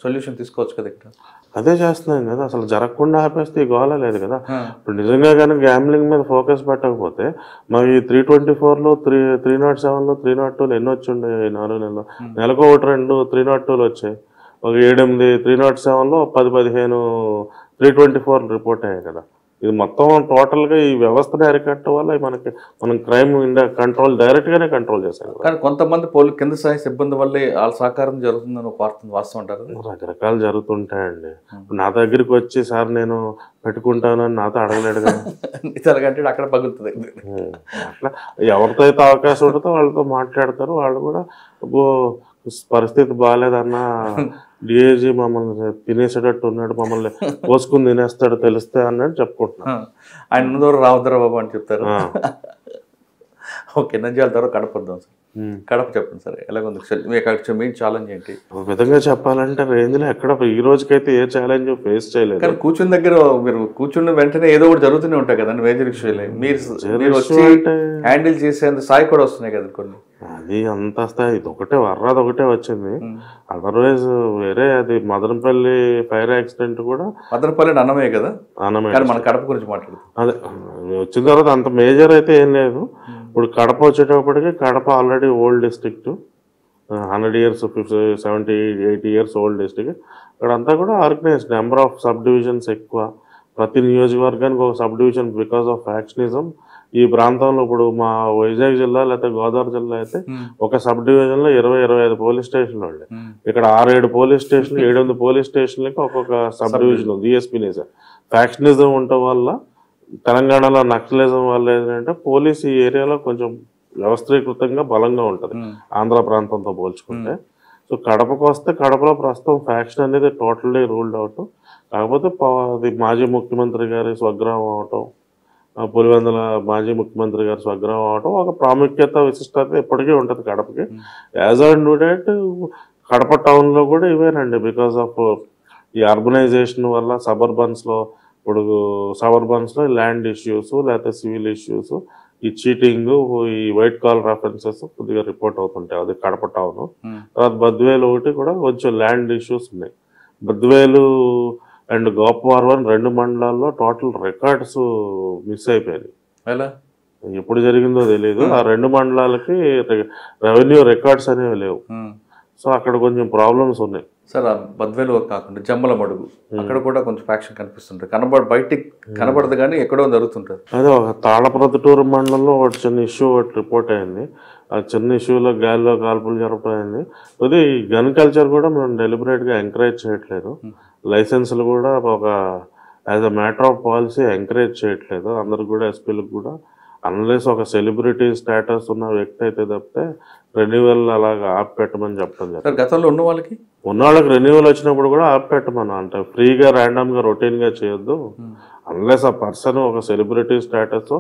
S2: సొల్యూషన్ తీసుకోవచ్చు కదా ఇక్కడ.
S3: అదే చేస్తున్నాం కదా, అసలు జరగకుండా ఆపేస్తే ఈ గోళ లేదు కదా. ఇప్పుడు నిజంగా కానీ గ్యాంబ్లింగ్ మీద ఫోకస్ పెట్టకపోతే మరి 324లో 307లో 302లో ఎన్ని వచ్చి ఉండే 4 నెలలు, నెలకు 1-2 302లు వచ్చాయి. ఒక 7-8 307లో 10-15 324 రిపోర్ట్ అయ్యాయి కదా. ఇది మొత్తం టోటల్గా ఈ వ్యవస్థను అరికట్టడం వల్ల మనం క్రైమ్ కంట్రోల్ డైరెక్ట్గానే కంట్రోల్ చేశాం.
S2: కానీ కొంతమంది కింద స్థాయి సిబ్బంది వల్లే వాళ్ళ సహకారం జరుగుతుందని ఒక వాస్తవం అంటారు.
S3: రకరకాలు జరుగుతుంటాయండి. నా దగ్గరికి వచ్చి సార్ నేను పెట్టుకుంటానని నాతో అడగలేడు కదా.
S2: అంటే అక్కడ పగులుతుంది.
S3: అట్లా ఎవరితో అయితే అవకాశం ఉంటుందో వాళ్ళతో మాట్లాడతారు. వాళ్ళు కూడా పరిస్థితి బాగాలేదన్నా డిఐజీ మమ్మల్ని తినేసేటట్టు ఉన్నాడు, మమ్మల్ని పోసుకుని తినేస్తాడు తెలిస్తే అన్నట్టు చెప్పుకుంటున్నాను.
S2: ఆయన ముందు రావద్దరా బాబు అని చెప్తారు. ఓకే, నంద్యాల తర్వాత కడప వద్దాం సార్. కడప చెప్పండి సార్, ఎలాగుంది మెయిన్ ఛాలెంజ్ ఏంటి?
S3: ఒక విధంగా చెప్పాలంటే రేంజ్లో ఎక్కడ ఈ రోజుకైతే ఏ ఛాలెంజ్ ఫేస్ చేయలేదు.
S2: కానీ కూర్చుని దగ్గర మీరు కూర్చున్న వెంటనే ఏదో ఒకటి జరుగుతూనే ఉంటాయి కదండి మేజర్ ఇష్యూలే. మీరు వచ్చి హ్యాండిల్ చేసేంత స్థాయి కూడా వస్తున్నాయి కదా కొన్ని.
S3: అది అంత స్థాయి ఇది ఒకటే వచ్చింది. అదర్వైజ్ వేరే అది మదనపల్లి ఫైర్ యాక్సిడెంట్ కూడా
S2: మదనపల్లి అన్నమే కదా, అన్నమే. మన కడప గురించి మాట్లాడుతాం.
S3: అదే వచ్చిన తర్వాత అంత మేజర్ అయితే ఏం లేదు. ఇప్పుడు కడప వచ్చేటప్పటికి Kadapa already old district, 100 years 70-80 years old district. అక్కడంతా కూడా organised, number of sub divisions ఎక్కువ. ప్రతి నియోజకవర్గానికి ఒక sub division because of factionism. ఈ ప్రాంతంలో ఇప్పుడు మా వైజాగ్ జిల్లా లేకపోతే గోదావరి జిల్లా అయితే ఒక సబ్ డివిజన్ లో 20-25 పోలీస్ స్టేషన్లు ఉండే. ఇక్కడ 6-7 పోలీస్ స్టేషన్లు, 700 పోలీస్ స్టేషన్లకి ఒక్కొక్క సబ్ డివిజన్ డిఎస్పీ నిజం. ఫ్యాక్షనిజం ఉండటం వల్ల తెలంగాణలో నక్సలిజం వల్ల ఏంటంటే పోలీస్ ఈ ఏరియాలో కొంచెం వ్యవస్థీకృతంగా బలంగా ఉంటుంది ఆంధ్ర ప్రాంతంతో పోల్చుకుంటే. సో కడపకు వస్తే కడపలో ప్రస్తుతం ఫ్యాక్షన్ అనేది టోటల్లీ రూల్డ్ అవుట్. కాకపోతే అది మాజీ ముఖ్యమంత్రి గారి స్వగ్రామం అవటం, పులివెందుల మాజీ ముఖ్యమంత్రి గారి స్వగ్రామం అవటం ఒక ప్రాముఖ్యత విశిష్టత ఎప్పటికీ ఉంటుంది కడపకి. As on to date Kadapa టౌన్లో కూడా ఇవేనండి. బికాస్ ఆఫ్ ఈ అర్బనైజేషన్ వల్ల సబర్బన్స్లో ల్యాండ్ ఇష్యూస్ లేకపోతే సివిల్ ఇష్యూస్, ఈ చీటింగ్, ఈ వైట్ కాలర్ అఫెన్సెస్ కొద్దిగా రిపోర్ట్ అవుతుంటాయి. అది కడప టౌన్. తర్వాత బద్వేలు ఒకటి కూడా కొంచెం ల్యాండ్ ఇష్యూస్ ఉన్నాయి. బద్వేలు అండ్ గోపవరం 2 మండలాల్లో టోటల్ రికార్డ్స్ మిస్ అయిపోయినాయి.
S2: ఎలా
S3: ఎప్పుడు జరిగిందో తెలియదు. ఆ 2 మండలాలకి రెవెన్యూ రికార్డ్స్ అనేవి లేవు. సో అక్కడ కొంచెం ప్రాబ్లమ్స్ ఉన్నాయి
S2: సార్. బద్వేలు కాకుండా జమ్మల మడుగు అక్కడ కూడా కొంచెం ఫ్యాక్షన్ కనిపిస్తుంటుంది. బయటికి కనబడదు కానీ ఎక్కడో జరుగుతుంటుంది.
S3: అదే ఒక తాళప్రొద్దుటూరు మండలంలో ఒక చిన్న ఇష్యూ రిపోర్ట్ అయింది. ఆ చిన్న ఇష్యూలో గాలిలో కాల్పులు జరపయింది. అది గన్ కల్చర్ కూడా మేము డెలిబరేట్గా ఎంకరేజ్ చేయట్లేదు. లైసెన్సులు కూడా ఒక as a matter of policy encourage చేయట్లేదు. అందరికి కూడా ఎస్పీలకు కూడా అన్లెస్ ఒక సెలబ్రిటీ స్టేటస్ ఉన్న వ్యక్తి అయితే తప్పితే రెన్యువల్ అలాగా ఆపి పెట్టమని చెప్పడం జరిగింది.
S2: గతంలో ఉన్న వాళ్ళకి
S3: రెన్యువల్ వచ్చినప్పుడు కూడా ఆపి పెట్టమని అంటే ఫ్రీగా ర్యాండమ్గా రొటీన్గా చేయొద్దు. అన్లెస్ ఆ పర్సన్ ఒక celebrity status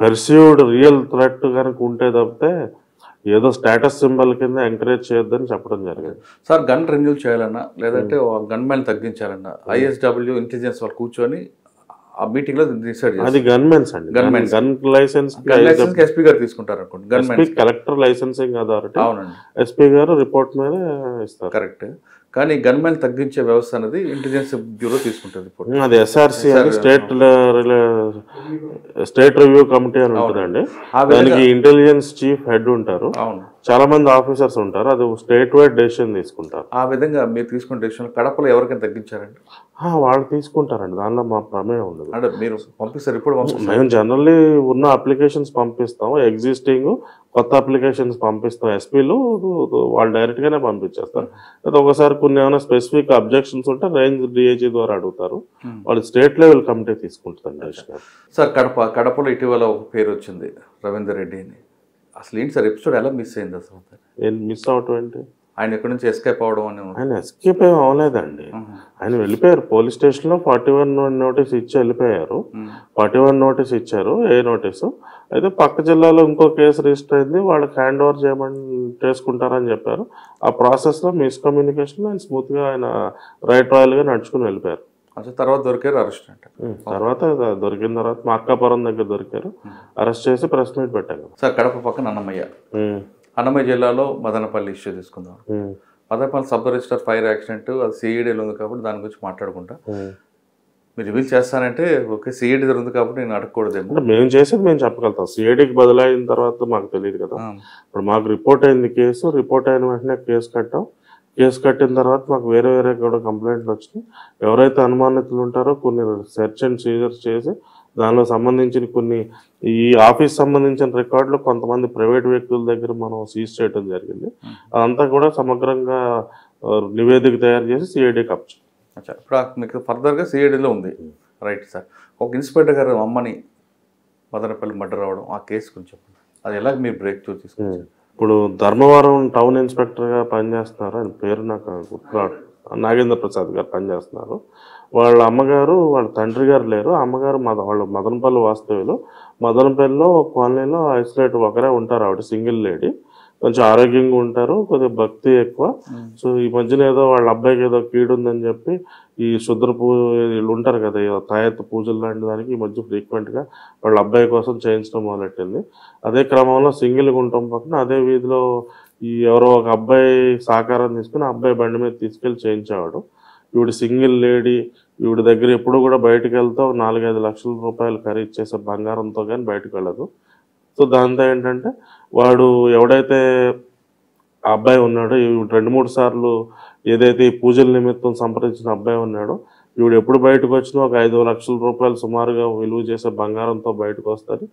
S3: perceived real threat కనుక ఉంటే తప్పితే ఏదో స్టేటస్ సింబల్ కింద ఎంకరేజ్ చేయొద్దని చెప్పడం జరిగింది.
S2: సార్ గన్ రెన్యూల్ చేయాలన్నా లేదంటే గన్ మ్యాన్ తగ్గించాలన్నా ఐఎస్డబ్ల్యూ ఇంటెలిజెన్స్ వాళ్ళు కూర్చొని ఆ మీటింగ్ లో డిసైడ్ చేస్తారు.
S3: అది గన్మెన్స్ అండి. గన్ లైసెన్స్
S2: ఎస్పీ గారు తీసుకుంటారు అనుకోండి.
S3: Collector licensing authority.
S2: అవునండి,
S3: ఎస్పీ గారు రిపోర్ట్ మీద ఇస్తారు.
S2: కరెక్ట్. కానీ గన్మెన్ తగ్గించే వ్యవస్థ అనేది ఇంటెలిజెన్స్ బ్యూరో తీసుకుంటుంది.
S3: అది ఎస్ఆర్సి అని స్టేట్ రివ్యూ కమిటీ అని ఉంటుందండి. దానికి ఇంటెలిజెన్స్ చీఫ్ హెడ్ ఉంటారు. చాలా మంది ఆఫీసర్స్ ఉంటారు. అది స్టేట్ వైడ్ డెసిషన్ తీసుకుంటారు.
S2: ఆ విధంగా మీరు తీసుకున్న డెసిషన్ కడపలో ఎవరికైనా తగ్గించారండి?
S3: వాళ్ళు తీసుకుంటారండి. దానిలో మా ప్రమేయం ఉండదు.
S2: అంటే మీరు పంపిస్తారు? ఇప్పుడు
S3: మేము జనరల్లీ ఉన్న అప్లికేషన్స్ పంపిస్తాం, ఎగ్జిస్టింగ్ కొత్త అప్లికేషన్స్ పంపిస్తాం. ఎస్పీలు వాళ్ళు డైరెక్ట్గానే పంపించేస్తారు. అయితే ఒకసారి కొన్ని ఏమైనా స్పెసిఫిక్ అబ్జెక్షన్స్ ఉంటే రేంజ్ డిఐజీ ద్వారా అడుగుతారు. వాళ్ళు స్టేట్ లెవెల్ కమిటీ తీసుకుంటుంది.
S2: సార్ కడపలో ఇటీవల ఒక పేరు వచ్చింది, రవీందర్ రెడ్డి అని. అసలు ఏంటి సార్ ఎపిసోడ్ ఎలా మిస్ అయింది? అసలు
S3: మిస్ అవటం ఏంటి?
S2: ఆయన ఎక్కడి నుంచి ఎస్కేప్ అవడం అని.
S3: ఆయన ఎస్కేప్ ఏం అవ్వలేదండి. ఆయన వెళ్ళిపోయారు. పోలీస్ స్టేషన్లో 41 నోటీస్ ఇచ్చి వెళ్ళిపోయారు. 41 నోటీస్ ఇచ్చారు, ఏ నోటీసు. అయితే పక్క జిల్లాలో ఇంకో కేసు రిజిస్టర్ అయింది, వాళ్ళకి హ్యాండ్ ఓవర్ చేసుకుంటారని చెప్పారు. ఆ ప్రాసెస్లో మిస్కమ్యూనికేషన్ ఆయన స్మూత్గా ఆయన రైట్ రాయల్గా నడుచుకుని వెళ్ళిపోయారు.
S2: తర్వాత దొరికారు, అరెస్ట్ అంటే
S3: తర్వాత దొరికిన తర్వాత మా అక్కాపురం దగ్గర దొరికారు, అరెస్ట్ చేసి ప్రెస్ మీట్ పెట్టారు.
S2: సార్ కడప పక్కన అన్నమయ్య జిల్లాలో మదనపల్లి ఇష్యూ తీసుకుందాం. Madanapalle sub register fire accident అది సిఐడిలో ఉంది కాబట్టి దాని గురించి మాట్లాడుకుంటా. మీరు రివీల్ చేస్తానంటే ఓకే, సిఐడి ఉంది కాబట్టి నేను అడగకూడదేమో.
S3: అంటే మేము చేసేది మేము చెప్పగలుగుతాం. సిఐడికి బదులైన తర్వాత మాకు తెలియదు కదా. ఇప్పుడు మాకు రిపోర్ట్ అయింది కేసు, రిపోర్ట్ అయిన వెంటనే కేసు కట్టాం. కేసు కట్టిన తర్వాత మాకు వేరే వేరే కూడా కంప్లైంట్లు వచ్చినాయి. ఎవరైతే అనుమానితులు ఉంటారో కొన్ని సెర్చ్ అండ్ సీజర్స్ చేసి దానిలో సంబంధించిన కొన్ని ఈ ఆఫీస్ సంబంధించిన రికార్డులు కొంతమంది ప్రైవేట్ వ్యక్తుల దగ్గర మనం సీజ్ చేయడం జరిగింది. అదంతా కూడా సమగ్రంగా నివేదిక తయారు చేసి సిఐడికి అప్.
S2: ఇప్పుడు మీకు ఫర్దర్గా సిఐడిలో ఉంది, రైట్ సార్. ఒక ఇన్స్పెక్టర్ గారు అమ్మని మదనపల్లి మర్డర్ అవ్వడం, ఆ కేసు గురించి చెప్పండి. అది ఎలా మీరు బ్రేక్ త్రూ తీసుకొచ్చారు?
S3: ఇప్పుడు ధర్మవరం టౌన్ ఇన్స్పెక్టర్గా పనిచేస్తున్నారు, ఆయన పేరు నాకు గుర్తురాడు, నాగేంద్ర ప్రసాద్ గారు పనిచేస్తున్నారు. వాళ్ళ అమ్మగారు వాళ్ళ తండ్రి గారు లేరు. అమ్మగారు వాళ్ళు మదనపల్లి వాస్తవ్యులు. మదనపల్లిలో కాలనీలో ఐసోలేట్ ఒకరే ఉంటారు. ఆవిడ సింగిల్ లేడీ, కొంచెం ఆరోగ్యంగా ఉంటారు, కొద్దిగా భక్తి ఎక్కువ. సో ఈ మధ్యన ఏదో వాళ్ళ అబ్బాయికి ఏదో కీడు ఉందని చెప్పి ఈ శుద్ర వీళ్ళు ఉంటారు కదా, తాయెత్తు పూజలు లాంటి దానికి ఈ మధ్య ఫ్రీక్వెంట్గా వాళ్ళ అబ్బాయి కోసం చేయించడం మొదలెట్టింది. అదే క్రమంలో సింగిల్గా ఉండటం పక్కన అదే వీధిలో ఈ ఎవరో ఒక అబ్బాయి సహకారం తీసుకుని అబ్బాయి బండి మీద తీసుకెళ్ళి చేయించేవాడు. ఈవిడ సింగిల్ లేడీ, ఈవిడ దగ్గర ఎప్పుడు కూడా బయటకు వెళ్తే 4-5 లక్షల రూపాయలు ఖరీదు చేసే బంగారంతో కానీ బయటకు వెళ్ళదు. సో దాంతో ఏంటంటే వాడు ఎవడైతే ఆ అబ్బాయి ఉన్నాడో, 2-3 సార్లు ఏదైతే ఈ పూజల నిమిత్తం సంప్రదించిన అబ్బాయి ఉన్నాడో, ఈవిడ ఎప్పుడు బయటకు వచ్చినా ఒక 5 లక్షల రూపాయలు సుమారుగా విలువ చేసే బంగారంతో బయటకు వస్తారు.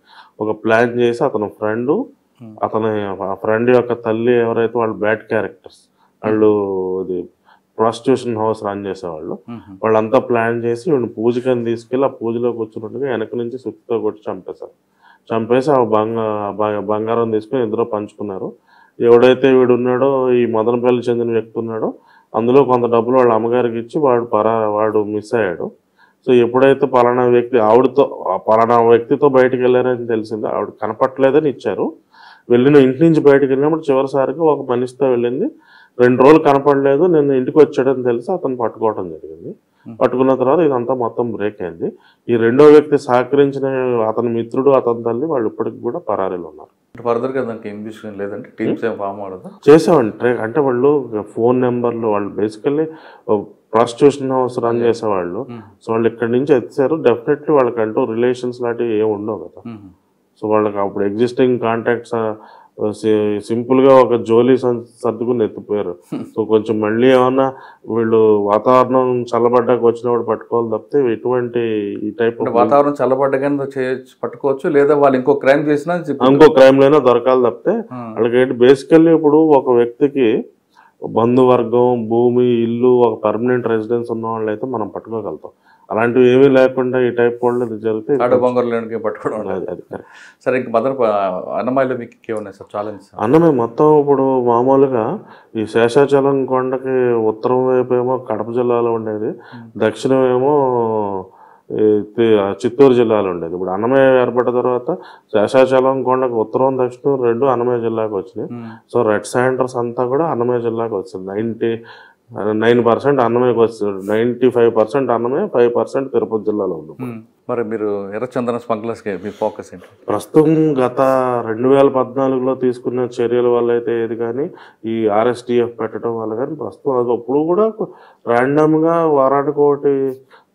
S3: ఒక ప్లాన్ చేసి అతని ఫ్రెండ్ యొక్క తల్లి ఎవరైతే వాళ్ళు బ్యాడ్ క్యారెక్టర్స్, వాళ్ళు ఇది ప్రాస్టిట్యూషన్ హౌస్ రన్ చేసేవాళ్ళు, వాళ్ళంతా ప్లాన్ చేసి వీడిని పూజకని తీసుకెళ్ళి ఆ పూజలోకి వచ్చినట్టుగా వెనక నుంచి సుత్తితో కొట్టి చంపేసి ఆ బంగారం తీసుకుని ఇద్దరు పంచుకున్నారు. ఎవడైతే వీడు ఉన్నాడో, ఈ మదనపల్లి చెందిన వ్యక్తి ఉన్నాడో, అందులో కొంత డబ్బులు వాళ్ళ అమ్మగారికి ఇచ్చి వాడు మిస్ అయ్యాడు. సో ఎప్పుడైతే పలానా వ్యక్తితో బయటకు వెళ్ళారని తెలిసిందో, ఆవిడ కనపట్లేదని ఇచ్చారు. వెళ్ళిన ఇంటి నుంచి బయటకు వెళ్ళినప్పుడు చివరిసారిగా ఒక మనిషితో వెళ్ళింది. 2 రోజులు కనపడలేదు, నేను ఇంటికి వచ్చాడని తెలిసి అతను పట్టుకోవడం జరిగింది. పట్టుకున్న తర్వాత ఇదంతా మొత్తం బ్రేక్ అయింది. ఈ రెండో వ్యక్తి సహకరించిన అతని మిత్రుడు, అతని తల్లి వాళ్ళు ఇప్పటికి కూడా పరారీలో ఉన్నారు.
S2: ఫర్దర్గా దానికి ఇన్వెస్టిగేషన్ లేదంటే టీమ్స్ ఏం ఫామ్ అవదా?
S3: చేసామండి. అంటే వాళ్ళు ఫోన్ నెంబర్లు, వాళ్ళు బేసికల్లీ ప్రాస్టిట్యూషన్ హౌస్ రన్ చేసేవాళ్ళు. సో వాళ్ళు ఇక్కడి నుంచి ఎత్తారు. డెఫినెట్లీ వాళ్ళకంటూ రిలేషన్స్ లాంటివి ఏమి ఉండవు కదా. సో వాళ్ళకి అప్పుడు ఎగ్జిస్టింగ్ కాంటాక్ట్స్ సింపుల్గా ఒక జోలీ సర్దుకుని ఎత్తిపోయారు. సో కొంచెం మళ్ళీ ఏమన్నా వీళ్ళు వాతావరణం చల్లబడ్డాక వచ్చినప్పుడు పట్టుకోవాలి తప్పితే ఎటువంటి ఈ టైప్
S2: వాతావరణం చల్లబడ్డగానే పట్టుకోవచ్చు, లేదా వాళ్ళు ఇంకో క్రైమ్ చేసినా
S3: అయినా దొరకాలి తప్పితే వాళ్ళకి బేసికల్లీ ఇప్పుడు ఒక వ్యక్తికి బంధువర్గం, భూమి, ఇల్లు, ఒక పర్మనెంట్ రెసిడెన్స్ ఉన్న వాళ్ళు అయితే మనం పట్టుకోగలుగుతాం. అలాంటివి ఏమీ లేకుండా ఈ టైప్ వాళ్ళు జరిగితే
S2: పట్టుకోవడం. సరే, ఇంక అన్నమయ్యలో మీకు ఏమన్నా సార్ ఛాలెంజ్?
S3: అన్నమయ్య మొత్తం ఇప్పుడు మామూలుగా ఈ శేషాచలం కొండకి ఉత్తరం వైపు ఏమో కడప జిల్లాలో ఉండేది, దక్షిణం ఏమో చిత్తూరు జిల్లాలో ఉండేది. ఇప్పుడు అన్నమయ్య ఏర్పడిన తర్వాత శేషాచలం కొండకు ఉత్తరం, దక్షిణం 2 అన్నమయ్య జిల్లాకు వచ్చినాయి. సో రెడ్ సెంటర్స్ అంతా కూడా అన్నమయ్య జిల్లాకు వచ్చింది. 99% అన్నమయ్యకు వస్తుంది. 95% అన్నమయ్య, 5% తిరుపతి జిల్లాలో ఉంది.
S2: మరి మీరు ఎర్రచందన స్మగ్లర్స్కి మీ ఫోకస్ ఏంటి?
S3: ప్రస్తుతం గత 2014లో తీసుకున్న చర్యల వల్ల అయితే ఏది కానీ, ఈ RSTF పెట్టడం వల్ల కానీ ప్రస్తుతం అది అప్పుడు కూడా ర్యాండమ్గా వారానికి ఒకటి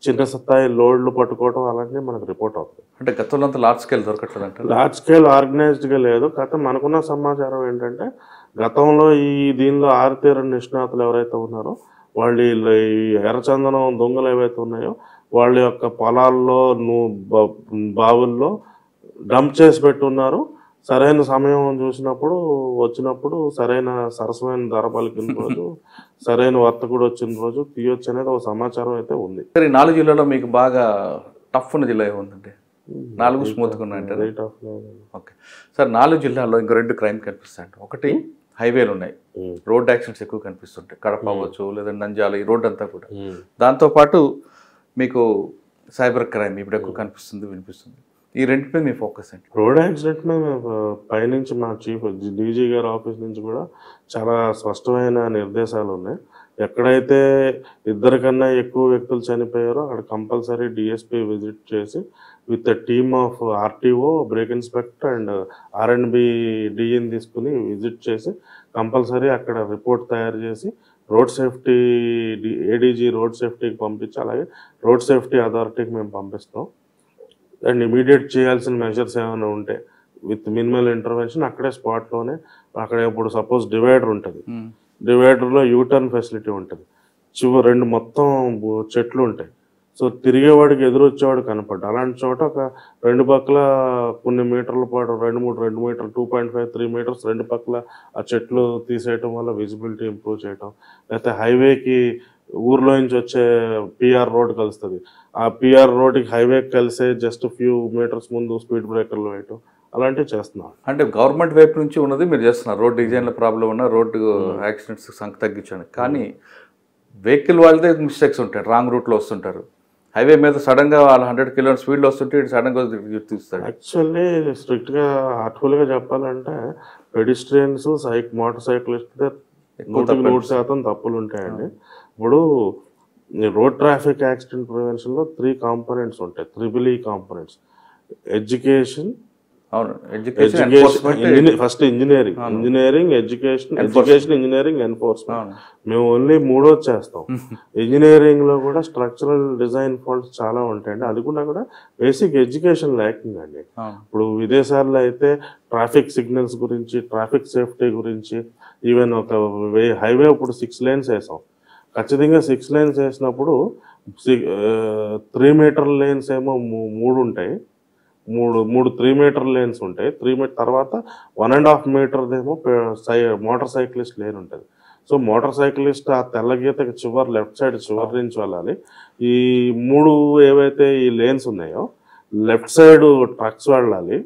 S3: చిన్న స్థాయి లోడ్లు పట్టుకోవడం అలాంటివి మనకు రిపోర్ట్ అవుతుంది.
S2: అంటే గతంలో అంతా లార్జ్ స్కేల్ దొరకట్లేదు అంటే?
S3: లార్జ్ స్కేల్ ఆర్గనైజ్డ్గా లేదు. కాకపోతే మనకున్న సమాచారం ఏంటంటే, గతంలో దీనిలో ఆరితేరని నిష్ణాతులు ఎవరైతే ఉన్నారో వాళ్ళు ఈ ఎర్రచందనం దొంగలు ఏవైతే ఉన్నాయో వాళ్ళ యొక్క పొలాల్లో, బావుల్లో డంప్ చేసి పెట్టున్నారు. సరైన సమయం వచ్చినప్పుడు సరైన సరసమైన ధర పలికిన రోజు, సరైన వర్తకుడు వచ్చిన రోజు తీయొచ్చు అనేది ఒక సమాచారం అయితే ఉంది.
S2: సరే, 4 జిల్లాలో మీకు బాగా టఫ్ ఉన్న జిల్లా ఏముందంటే? 4 స్మూత్గా ఉన్నాయంటే? ఓకే సార్, 4 జిల్లాల్లో ఇంకో 2 క్రైమ్ కనిపిస్తాయి. ఒకటి హైవేలు ఉన్నాయి, రోడ్ యాక్సిడెంట్స్ ఎక్కువ కనిపిస్తుంటాయి. కడప అవ్వచ్చు, లేదంటే నంద్యాల, ఈ రోడ్ అంతా కూడా. దాంతోపాటు మీకు సైబర్ క్రైమ్ ఇప్పుడు ఎక్కువ కనిపిస్తుంది, వినిపిస్తుంది. ఈ రెండింటిపై మీ ఫోకస్ ఏంటి?
S3: రోడ్ యాక్సిడెంట్ పైనుంచి మా చీఫ్ డీజీ గారి ఆఫీస్ నుంచి కూడా చాలా స్పష్టమైన నిర్దేశాలు ఉన్నాయి. ఎక్కడైతే 2 కన్నా ఎక్కువ వ్యక్తులు చనిపోయారో అక్కడ కంపల్సరీ డిఎస్పీ విజిట్ చేసి with team of RTO, brake inspector and R&B DN తీసుకుని విజిట్ చేసి కంపల్సరీ అక్కడ రిపోర్ట్ తయారు చేసి రోడ్ సేఫ్టీ ఏడీజీ రోడ్ సేఫ్టీకి పంపించి అలాగే రోడ్ సేఫ్టీ అథారిటీకి మేము పంపిస్తాం. అండ్ ఇమీడియట్ చేయాల్సిన మెజర్స్ ఏమైనా ఉంటే విత్ మినిమల్ ఇంటర్వెన్షన్ అక్కడే స్పాట్లోనే, అక్కడ ఇప్పుడు సపోజ్ డివైడర్ ఉంటుంది, డివైడర్లో యూటర్న్ ఫెసిలిటీ ఉంటుంది, రెండు మొత్తం చెట్లు ఉంటాయి. సో తిరిగేవాడికి ఎదురు వచ్చేవాడు కనపడ్డా, అలాంటి చోట ఒక రెండు పక్కల కొన్ని మీటర్ల పాటు 2 మీటర్లు 2.5 3 మీటర్స్ రెండు పక్కల ఆ చెట్లు తీసేయటం వల్ల విజిబిలిటీ ఇంప్రూవ్ చేయటం. లేకపోతే హైవేకి ఊర్లో నుంచి వచ్చే పిఆర్ రోడ్ కలుస్తుంది, ఆ పిఆర్ రోడ్కి హైవేకి కలిసే జస్ట్ ఫ్యూ మీటర్స్ ముందు స్పీడ్ బ్రేకర్లు వేయటం, అలాంటివి చేస్తున్నాం.
S2: అంటే గవర్నమెంట్ వైపు నుంచి ఉన్నది మీరు చేస్తున్నారు, రోడ్ డిజైన్లో ప్రాబ్లం ఉన్న రోడ్డు యాక్సిడెంట్స్ సంఖ్య తగ్గించండి. కానీ వెహికల్ వాళ్ళదే మిస్టేక్స్ ఉంటాయి, రాంగ్ రూట్లో వస్తుంటారు, హైవే మీద సడన్గా వాళ్ళు 100 కిలోమీటర్ స్పీడ్లో వస్తుంటే సడన్గా తీస్తాడు.
S3: యాక్చువల్లీ స్ట్రిక్ట్గా హార్ట్ఫుల్గా చెప్పాలంటే పెడిస్ట్రియన్స్ మోటార్ సైక్లిస్ట్ 100% తప్పులు ఉంటాయండి. ఇప్పుడు రోడ్ ట్రాఫిక్ యాక్సిడెంట్ ప్రివెన్షన్లో 3 కాంపోనెంట్స్ ఉంటాయి, 3 components. Education, first engineering, education, engineering, enforcement. మేము ఓన్లీ 3 చేస్తాం. ఇంజనీరింగ్ లో కూడా స్ట్రక్చరల్ డిజైన్ ఫాల్ట్స్ చాలా ఉంటాయండి, అది కూడా బేసిక్ ఎడ్యుకేషన్ ల్యాకింగ్ అండి. ఇప్పుడు విదేశాల్లో అయితే ట్రాఫిక్ సిగ్నల్స్ గురించి, ట్రాఫిక్ సేఫ్టీ గురించి, ఈవెన్ ఒక హైవే ఇప్పుడు 6 lanes వేసాం. ఖచ్చితంగా 6 lanes వేసినప్పుడు 3 మీటర్ లేన్స్ ఏమో 3 ఉంటాయి, 3 మీటర్ లేన్స్ ఉంటాయి. 3 మీటర్ తర్వాత 1.5 మీటర్దేమో మోటార్ సైక్లిస్ట్ లేన్ ఉంటుంది. సో మోటార్ సైక్లిస్ట్ ఆ తెల్ల గీతకి లెఫ్ట్ సైడ్ చివరి నుంచి వెళ్ళాలి. ఈ 3 ఏవైతే ఈ లేన్స్ ఉన్నాయో లెఫ్ట్ సైడ్ ట్రక్స్ వెళ్ళాలి,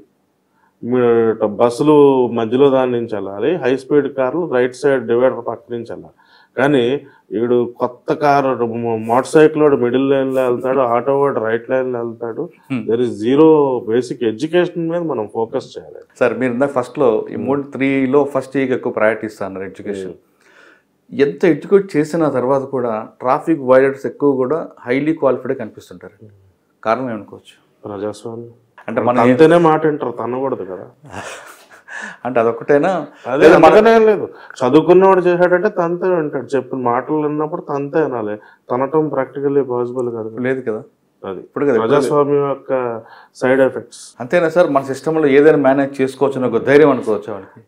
S3: బస్సులు మధ్యలో దాని నుంచి వెళ్ళాలి, హై స్పీడ్ కార్లు రైట్ సైడ్ డివైడర్ పక్క నుంచి వెళ్ళాలి. కానీ వీడు కొత్త కారు మోటార్ సైకిల్ వాడు మిడిల్ లైన్లో వెళ్తాడు, ఆటో వాడు రైట్ లైన్లో వెళ్తాడు. There is zero basic education మీద మనం ఫోకస్ చేయాలి.
S2: సార్ మీరు ఫస్ట్లో ఈ 3లో ఫస్ట్ ఎక్కువ ప్రయారిటీ ఇస్తున్నారు ఎడ్యుకేషన్. ఎంత ఎడ్యుకేట్ చేసిన తర్వాత కూడా ట్రాఫిక్ వైడర్స్ ఎక్కువ కూడా హైలీ క్వాలిఫైడ్ కనిపిస్తుంటారు. కారణం ఏమనుకోవచ్చు?
S3: ప్రజాస్వామ్యం
S2: అంటే మనం
S3: అంతేనే మాట వింటారు, తనకూడదు కదా.
S2: అంటే అదొకటేనా?
S3: అదే మనకనే లేదు, చదువుకున్నవాడు చేశాడంటే తనతే వింటాడు, చెప్పిన మాటలు విన్నప్పుడు తనతే అనాలి. తనటం ప్రాక్టికల్లీ పాసిబుల్ కాదు,
S2: లేదు కదా.
S3: అది ఇప్పుడు ప్రజాస్వామ్యం యొక్క సైడ్ ఎఫెక్ట్స్.
S2: అంతేనా సార్? మన సిస్టంలో ఏదైనా మేనేజ్ చేసుకోవచ్చు ఒక ధైర్యం అనుకోవచ్చు వాళ్ళకి.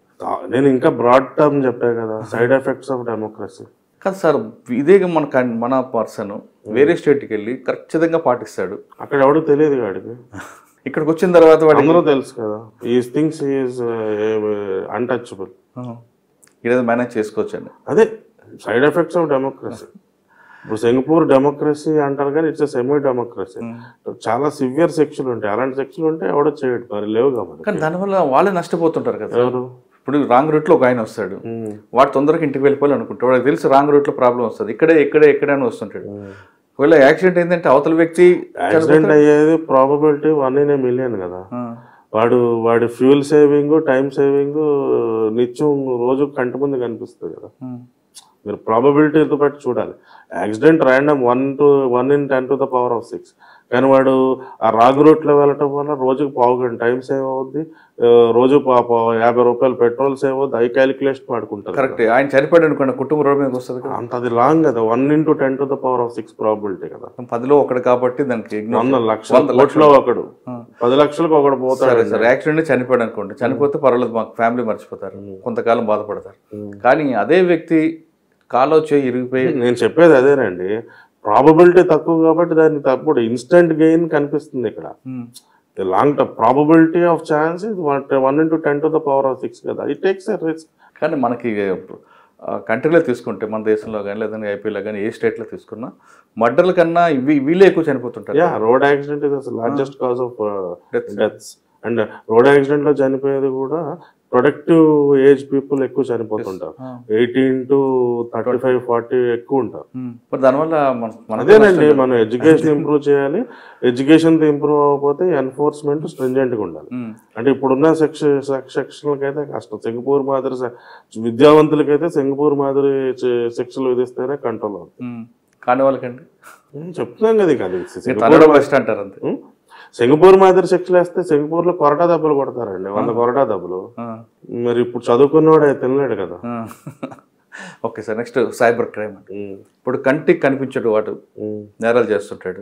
S3: నేను ఇంకా బ్రాడ్ టర్మ్ చెప్పా కదా, సైడ్ ఎఫెక్ట్స్ ఆఫ్ డెమోక్రసీ.
S2: కాదు సార్, ఇదే మన పర్సన్ వేరే స్టేట్కి వెళ్ళి ఖచ్చితంగా పాటిస్తాడు, అక్కడ
S3: ఎవడు తెలియదు వాడికి.
S2: ఇక్కడికి వచ్చిన తర్వాత
S3: అందరూ తెలుసు కదా, ఈ థింగ్స్ ఈజ్ అన్టచబుల్,
S2: ఇదేదో మేనేజ్ చేసుకోవచ్చు అండి.
S3: అదే సైడ్ ఎఫెక్ట్స్ ఆఫ్ డెమోక్రసీ. ఇప్పుడు సింగపూర్ డెమోక్రసీ అంటారు కానీ ఇట్స్ సెమీ డెమోక్రసీ. చాలా సివియర్ సెక్షన్లు ఉంటాయి, అలాంటి సెక్షన్లు ఉంటే ఎవడో చేయడు, మరి లేవు కాబట్టి.
S2: కానీ దానివల్ల వాళ్ళే నష్టపోతుంటారు కదా. ఎవరు? ఇప్పుడు రాంగ్ రూట్లో ఒక ఆయన వస్తాడు, వాడు తొందరగా ఇంటికి వెళ్ళిపోవాలి అనుకుంటాడు, వాడికి తెలుసు రాంగ్ రూట్లో ప్రాబ్లం వస్తుంది, ఎక్కడైనా వస్తుంటాడు. ఒకవేళ యాక్సిడెంట్ ఏంటంటే అవతల వ్యక్తి
S3: యాక్సిడెంట్ అయ్యేది ప్రాబబిలిటీ 1 in a million కదా. వాడి ఫ్యూల్ సేవింగ్, టైం సేవింగ్ నిత్యం రోజు కంటి ముందు కనిపిస్తుంది కదా. మీరు ప్రాబబిలిటీతో బట్టి చూడాలి. Accident random 1 in 10 to the power of 6. కానీ వాడు ఆ రాంగ్ రూట్లో వెళ్ళటం వల్ల రోజుకి 1/2 గంట టైం సేవ్ అవుద్ది, రోజు 50 రూపాయలు పెట్రోల్ సేవ్ అవుద్ది. ఐ క్యాలిక్యులేషన్ వాడుకుంటారు.
S2: కరెక్ట్. ఆయన చనిపోయాడు అనుకోండి, కుటుంబం రోడ్ మీదకి వస్తుంది కదా.
S3: అంత అది లాంగ్ కదా, 1 into 10 to the power of 6 probability కదా.
S2: 10లో ఒకడు కాబట్టి దానికి
S3: 100 లక్షల ఒకడు, 10 లక్షలకు ఒకడు పోతాడు.
S2: సరే యాక్సిడెంట్ చనిపోయాడు అనుకోండి, చనిపోతే పర్వాలేదు, మాకు ఫ్యామిలీ మర్చిపోతారు, కొంతకాలం బాధపడతారు. కానీ అదే వ్యక్తి కాలో చేయి ఇరిగిపోయి,
S3: నేను చెప్పేది అదేనండి, ప్రాబబిలిటీ తక్కువ కాబట్టి దాన్ని తప్పుడు ఇన్స్టెంట్ గెయిన్ కనిపిస్తుంది ఇక్కడ. Long term probability of chance 1 into 10 to the power of 6 కదా. It takes a risk.
S2: కానీ మనకి కంట్రీలో తీసుకుంటే, మన దేశంలో కానీ లేదంటే ఐపీలో కానీ ఏ స్టేట్లో తీసుకున్నా మర్డర్ల కన్నా వీళ్ళే ఎక్కువ చనిపోతుంటారు.
S3: Road accident is largest cause of deaths. And road accident లో చనిపోయేది కూడా ప్రొడక్టివ్ ఏజ్ పీపుల్ ఎక్కువ చనిపోతుంటారు. 18 to 35, 40 ఎక్కువ ఉంటారు.
S2: దానివల్ల
S3: అదేనండి, మనం ఎడ్యుకేషన్ ఇంప్రూవ్ చేయాలి. ఎడ్యుకేషన్ ఇంప్రూవ్ అవ్వకపోతే ఎన్ఫోర్స్మెంట్ స్ట్రింజెంట్ గా ఉండాలి. అంటే ఇప్పుడున్న సెక్షన్లకైతే కష్టం. సింగపూర్ మాదిరి విద్యావంతులకైతే సింగపూర్ మాదిరి శిక్షలు విధిస్తేనే కంట్రోల్ అవుతుంది.
S2: కానీ వాళ్ళకండి
S3: చెప్తున్నాం కదా,
S2: బెస్ట్ అంటారు అంతే.
S3: సింగపూర్ మాదిరి శిక్షలు వేస్తే సింగపూర్ లో కొరటా దెబ్బలు కొడతారండి, 100 కొరటా దెబ్బలు. మరి ఇప్పుడు చదువుకున్నవాడు తినలేడు కదా.
S2: Okay sir, next cyber crime. ఇప్పుడు కంటికి కనిపించడు వాడు నేరాలు చేస్తుంటాడు.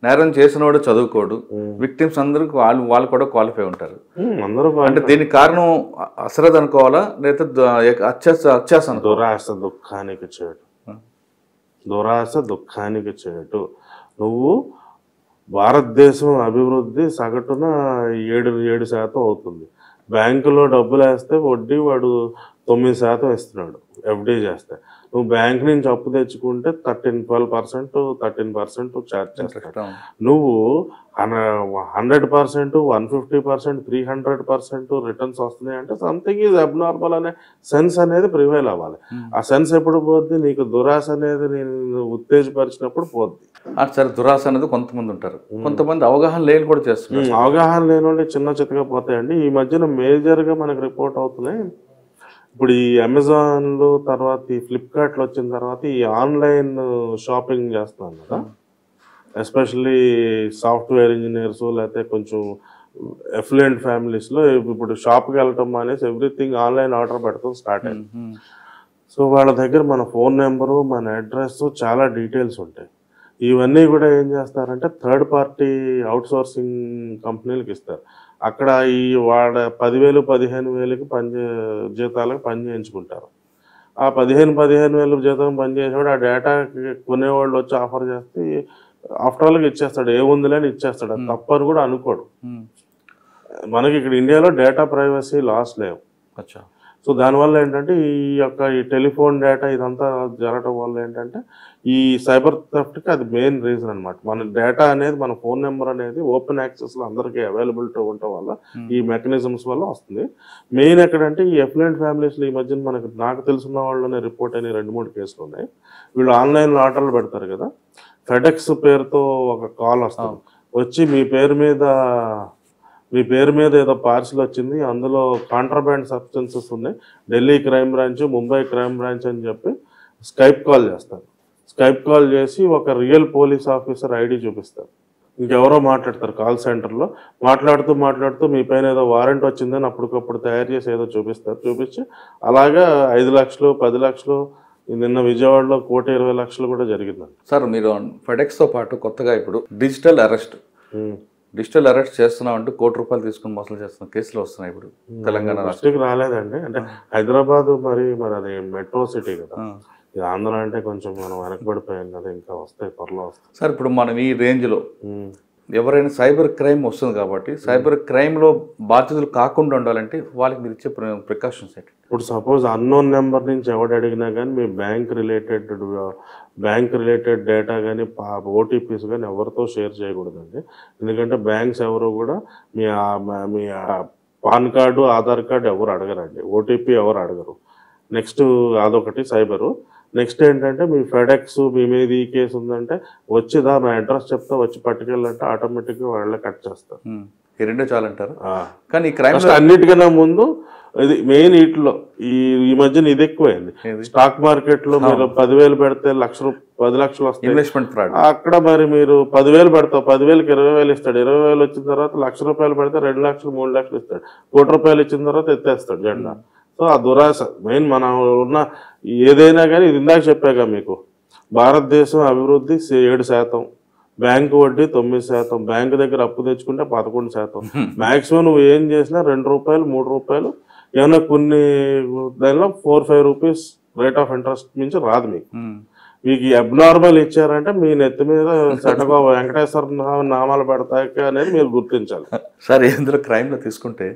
S2: నేరం చేసినవాడు చదువుకోడు, విక్టిమ్స్ అందరూ వాళ్ళు కూడా క్వాలిఫై ఉంటారు. అంటే దీనికి కారణం అశ్రద్ధ అనుకోవాలా లేదా అత్యాస?
S3: దురాశ దుఃఖానికి చేటు, దురాశ దుఃఖానికి చేటు. నువ్వు భారతదేశం అభివృద్ధి సగటున 7% అవుతుంది. బ్యాంకులో డబ్బులు వేస్తే వడ్డీ వాడు 9% ఇస్తున్నాడు ఎఫ్డీ చేస్తే. నువ్వు బ్యాంక్ నుంచి అప్పు తెచ్చుకుంటే 13% ఛార్జ్ చేస్తాడు. నువ్వు 100%, 150%, 300% రిటర్న్స్ వస్తున్నాయి అంటే సంథింగ్ ఈజ్ అబ్నార్మల్ అనే సెన్స్ అనేది ప్రివైల్ అవ్వాలి. ఆ సెన్స్ ఎప్పుడు పోద్ది? నీకు దురాశ అనేది నేను ఉత్తేజపరిచినప్పుడు పోద్ది.
S2: సరే, దురాశ అనేది కొంతమంది ఉంటారు, కొంతమంది అవగాహన లేని కూడా చేస్తున్నారు.
S3: అవగాహన లేని వాళ్ళు చిన్న చిత్తగా పోతాయండి. ఈ మధ్యన మేజర్గా మనకు రిపోర్ట్ అవుతున్నాయి. ఇప్పుడు ఈ అమెజాన్లు తర్వాత ఈ ఫ్లిప్కార్ట్లు వచ్చిన తర్వాత ఈ ఆన్లైన్ షాపింగ్ చేస్తున్నాం కదా, ఎస్పెషల్లీ సాఫ్ట్వేర్ ఇంజనీర్స్ లేకపోతే కొంచెం ఎఫ్లుయెంట్ ఫ్యామిలీస్లో ఇప్పుడు షాప్కి వెళ్ళటం అనేసి ఎవ్రీథింగ్ ఆన్లైన్ ఆర్డర్ పెడతాం స్టార్ట్ అయింది. సో వాళ్ళ దగ్గర మన ఫోన్ నెంబరు, మన అడ్రస్, చాలా డీటెయిల్స్ ఉంటాయి. ఇవన్నీ కూడా ఏం చేస్తారంటే థర్డ్ పార్టీ అవుట్ సోర్సింగ్ కంపెనీలకు ఇస్తారు. అక్కడ ఈ వాళ్ళ 10,000, 15,000కి జీతాలకు పని చేయించుకుంటారు. ఆ 15,000 జీతం పని చేసేవాడు ఆ డేటా కొనేవాళ్ళు వచ్చి ఆఫర్ చేస్తే ఆఫ్టర్ ఆల్గా ఇచ్చేస్తాడు, ఏముందిలే అని ఇచ్చేస్తాడు. అది తప్పని కూడా అనుకోడు. మనకి ఇక్కడ ఇండియాలో డేటా ప్రైవసీ లాస్ లేవు. సో దానివల్ల ఏంటంటే ఈ టెలిఫోన్ డేటా ఇదంతా జరగటం వల్ల ఏంటంటే ఈ సైబర్ థెఫ్ట్కి అది మెయిన్ రీజన్ అనమాట. మన డేటా అనేది, మన ఫోన్ నెంబర్ అనేది ఓపెన్ యాక్సెస్లో అందరికీ అవైలబిలిటీ ఉండటం వల్ల ఈ మెకానిజమ్స్ వల్ల వస్తుంది. మెయిన్ ఎక్కడంటే ఈ ఎఫ్లుయెంట్ ఫ్యామిలీస్లో ఈ మధ్యన నాకు తెలుసున్న వాళ్ళనే రిపోర్ట్ అయిన 2-3 కేసులు ఉన్నాయి. వీళ్ళు ఆన్లైన్లో ఆర్డర్లు పెడతారు కదా, ఫెడెక్స్ పేరుతో ఒక కాల్ వస్తుంది, వచ్చి మీ పేరు మీద ఏదో పార్సిల్ వచ్చింది, అందులో కాంట్రాబ్యాండ్ సబ్స్టెన్సెస్ ఉన్నాయి, Delhi crime branch, Mumbai crime branch అని చెప్పి స్కైప్ కాల్ చేస్తారు. స్కైప్ కాల్ చేసి ఒక రియల్ పోలీస్ ఆఫీసర్ ఐడి చూపిస్తారు. ఇంకెవరో మాట్లాడతారు కాల్ సెంటర్లో. మాట్లాడుతూ మీ పైన ఏదో వారెంట్ వచ్చిందని అప్పటికప్పుడు తయారు చేసి ఏదో చూపించి అలాగా 5 లక్షలు, 10 లక్షలు, నిన్న విజయవాడలో 1,20,00,000 కూడా జరిగిందండి.
S2: సార్, మీరు ఫెడెక్స్తో పాటు కొత్తగా ఇప్పుడు డిజిటల్ అరెస్ట్ చేస్తున్నామంటూ ₹1,00,00,000 తీసుకుని మోసం చేస్తున్న కేసులు వస్తున్నాయి ఇప్పుడు తెలంగాణ
S3: రాష్ట్రానికి. రాలేదండి, అంటే హైదరాబాద్ మరి అది మెట్రో సిటీ కదా, ఇది ఆంధ్ర అంటే కొంచెం మనం వెనకబడిపోయాం కదా, ఇంకా వస్తాయి, త్వరలో వస్తాయి.
S2: సార్, ఇప్పుడు మనం ఈ రేంజ్లో ఎవరైనా సైబర్ క్రైమ్ వస్తుంది కాబట్టి సైబర్ క్రైమ్లో బాధితులు కాకుండా ఉండాలంటే వాళ్ళకి మీరు ఇచ్చే ప్రికాషన్స్ ఏంటి?
S3: ఇప్పుడు సపోజ్ అన్నోన్ నెంబర్ నుంచి ఎవడు అడిగినా కానీ మీ బ్యాంక్ రిలేటెడ్ డేటా కానీ ఓటీపీస్ కానీ ఎవరితో షేర్ చేయకూడదండి. ఎందుకంటే బ్యాంక్స్ ఎవరు కూడా మీ పాన్ కార్డు, ఆధార్ కార్డు ఎవరు అడగరండి, ఓటీపీ ఎవరు అడగరు. నెక్స్ట్ అదొకటి సైబరు. నెక్స్ట్ ఏంటంటే మీ ఫెడెక్స్ మీ మీద ఈ కేసు ఉందంటే వచ్చి నా అడ్రస్ చెప్తా వచ్చి పట్టుకెళ్ళంటే ఆటోమేటిక్గా వాళ్ళే కట్ చేస్తారు.
S2: ఈ రెండో చాలంటారు. కానీ క్రైమ్
S3: అన్నిటికన్నా ముందు ఇది మెయిన్ వీటిలో ఈ మధ్యన ఇది ఎక్కువైంది. స్టాక్ మార్కెట్ లో మీరు 10,000 పెడితే 10 లక్షలు వస్తాయి
S2: ఇన్వెస్ట్మెంట్ ఫ్రాడ్.
S3: అక్కడ మరి మీరు 10,000 పెడతావు, 10,000కి 20,000 ఇస్తాడు. 20,000 వచ్చిన తర్వాత ₹1,00,000 పెడితే 2 లక్షలు, 3 లక్షలు ఇస్తాడు. ₹1,00,000 ఇచ్చిన తర్వాత ఎత్తేస్తాడు జెండా. సో ఆ దురాశ మెయిన్. మనం ఉన్న ఏదైనా కానీ ఇది ఇందాక చెప్పాక మీకు, భారతదేశం అభివృద్ధి 7%, బ్యాంకు వడ్డీ 9%, బ్యాంకు దగ్గర అప్పు తెచ్చుకుంటే 11%. మాక్సిమం నువ్వు ఏం చేసినా ₹2, ₹3, ఏమైనా కొన్ని దానిలో 4-5 రూపీస్ రేట్ ఆఫ్ ఇంట్రెస్ట్ మించి రాదు మీకు అబ్నార్మల్ ఇచ్చారంటే మీ నెత్తి మీద సెటగో వెంకటేశ్వర నామాలు పెడతాయి అనేది మీరు గుర్తించాలి.
S2: సార్, ఇందులో క్రైమ్ లో తీసుకుంటే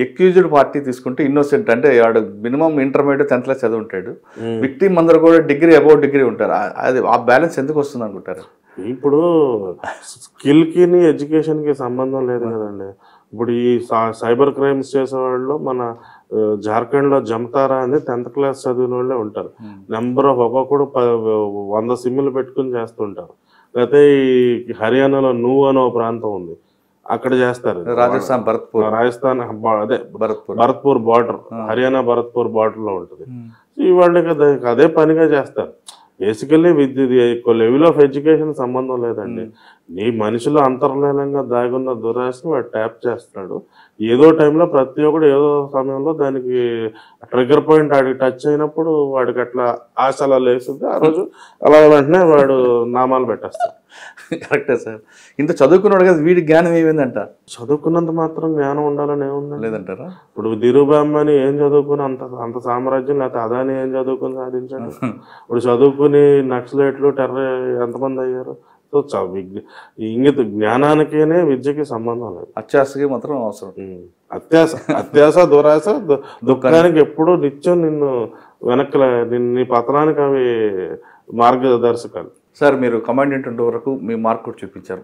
S2: ఎక్యూజ్డ్ పార్టీ తీసుకుంటే ఇన్నోసెంట్, అంటే వాడు మినిమం ఇంటర్మీడియట్ 10th క్లాస్ చదివి ఉంటాడు. విక్టిమ్ అందరూ కూడా అబౌవ్ డిగ్రీ ఉంటారు. అది ఆ బ్యాలెన్స్ ఎందుకు వస్తుంది అనుకుంటారు?
S3: ఇప్పుడు స్కిల్కి ఎడ్యుకేషన్కి సంబంధం లేదు కదండి. ఇప్పుడు ఈ సైబర్ క్రైమ్స్ చేసేవాళ్ళు మన జార్ఖండ్లో జమతారా అని 10th క్లాస్ చదివిన వాళ్ళే ఉంటారు. నెంబర్ ఆఫ్ ఒక్కొక్కడు 100 సిమ్లు పెట్టుకుని చేస్తుంటారు. లేకపోతే ఈ హర్యానాలో నువ్వు అనే ప్రాంతం ఉంది, అక్కడ చేస్తారు.
S2: రాజస్థాన్
S3: అదే భరత్పూర్ బార్డర్, హర్యానా భరత్పూర్ బార్డర్ లో ఉంటుంది. ఈ వాళ్ళకి అదే పనిగా చేస్తారు. Basically with level of education సంబంధం లేదండి. నీ మనిషిలో అంతర్లీనంగా దాగున్న దురాశని వాడు ట్యాప్ చేస్తాడు. ఏదో టైంలో ప్రతి ఒక్కడు ఏదో సమయంలో దానికి ట్రిగ్గర్ పాయింట్ వాడికి టచ్ అయినప్పుడు వాడికి అట్లా ఆశ అలా లేస్తుంది. ఆ రోజు అలా వెంటనే వాడు నామాలు పెట్టేస్తాడు.
S2: కరెక్టే సార్. ఇంత చదువుకున్నాడు కదా, వీడి జ్ఞానం ఏమైందంట?
S3: చదువుకున్నంత మాత్రం జ్ఞానం ఉండాలని ఏముంది
S2: లేదంటారా?
S3: ఇప్పుడు ధీరుబాంబాని ఏం చదువుకుని అంత సామ్రాజ్యం, లేకపోతే అదాని ఏం చదువుకుని సాధించాడు? ఇప్పుడు చదువుకుని నక్సలైట్లు టెర్రర్ ఎంతమంది అయ్యారు? సో ఇంగిత జ్ఞానానికేనే విద్యకి సంబంధం లేదు,
S2: అత్యాశకి మాత్రం అవసరం.
S3: అత్యాశ దురాశ దుఃఖానికి ఎప్పుడూ నిత్యం నిన్ను వెనక్కి నీ పతనానికి అవి మార్గదర్శకాలు.
S2: సార్ మీరు కమాండెంట్ ఉండే వరకు మీ మార్క్ కూడా చూపించారు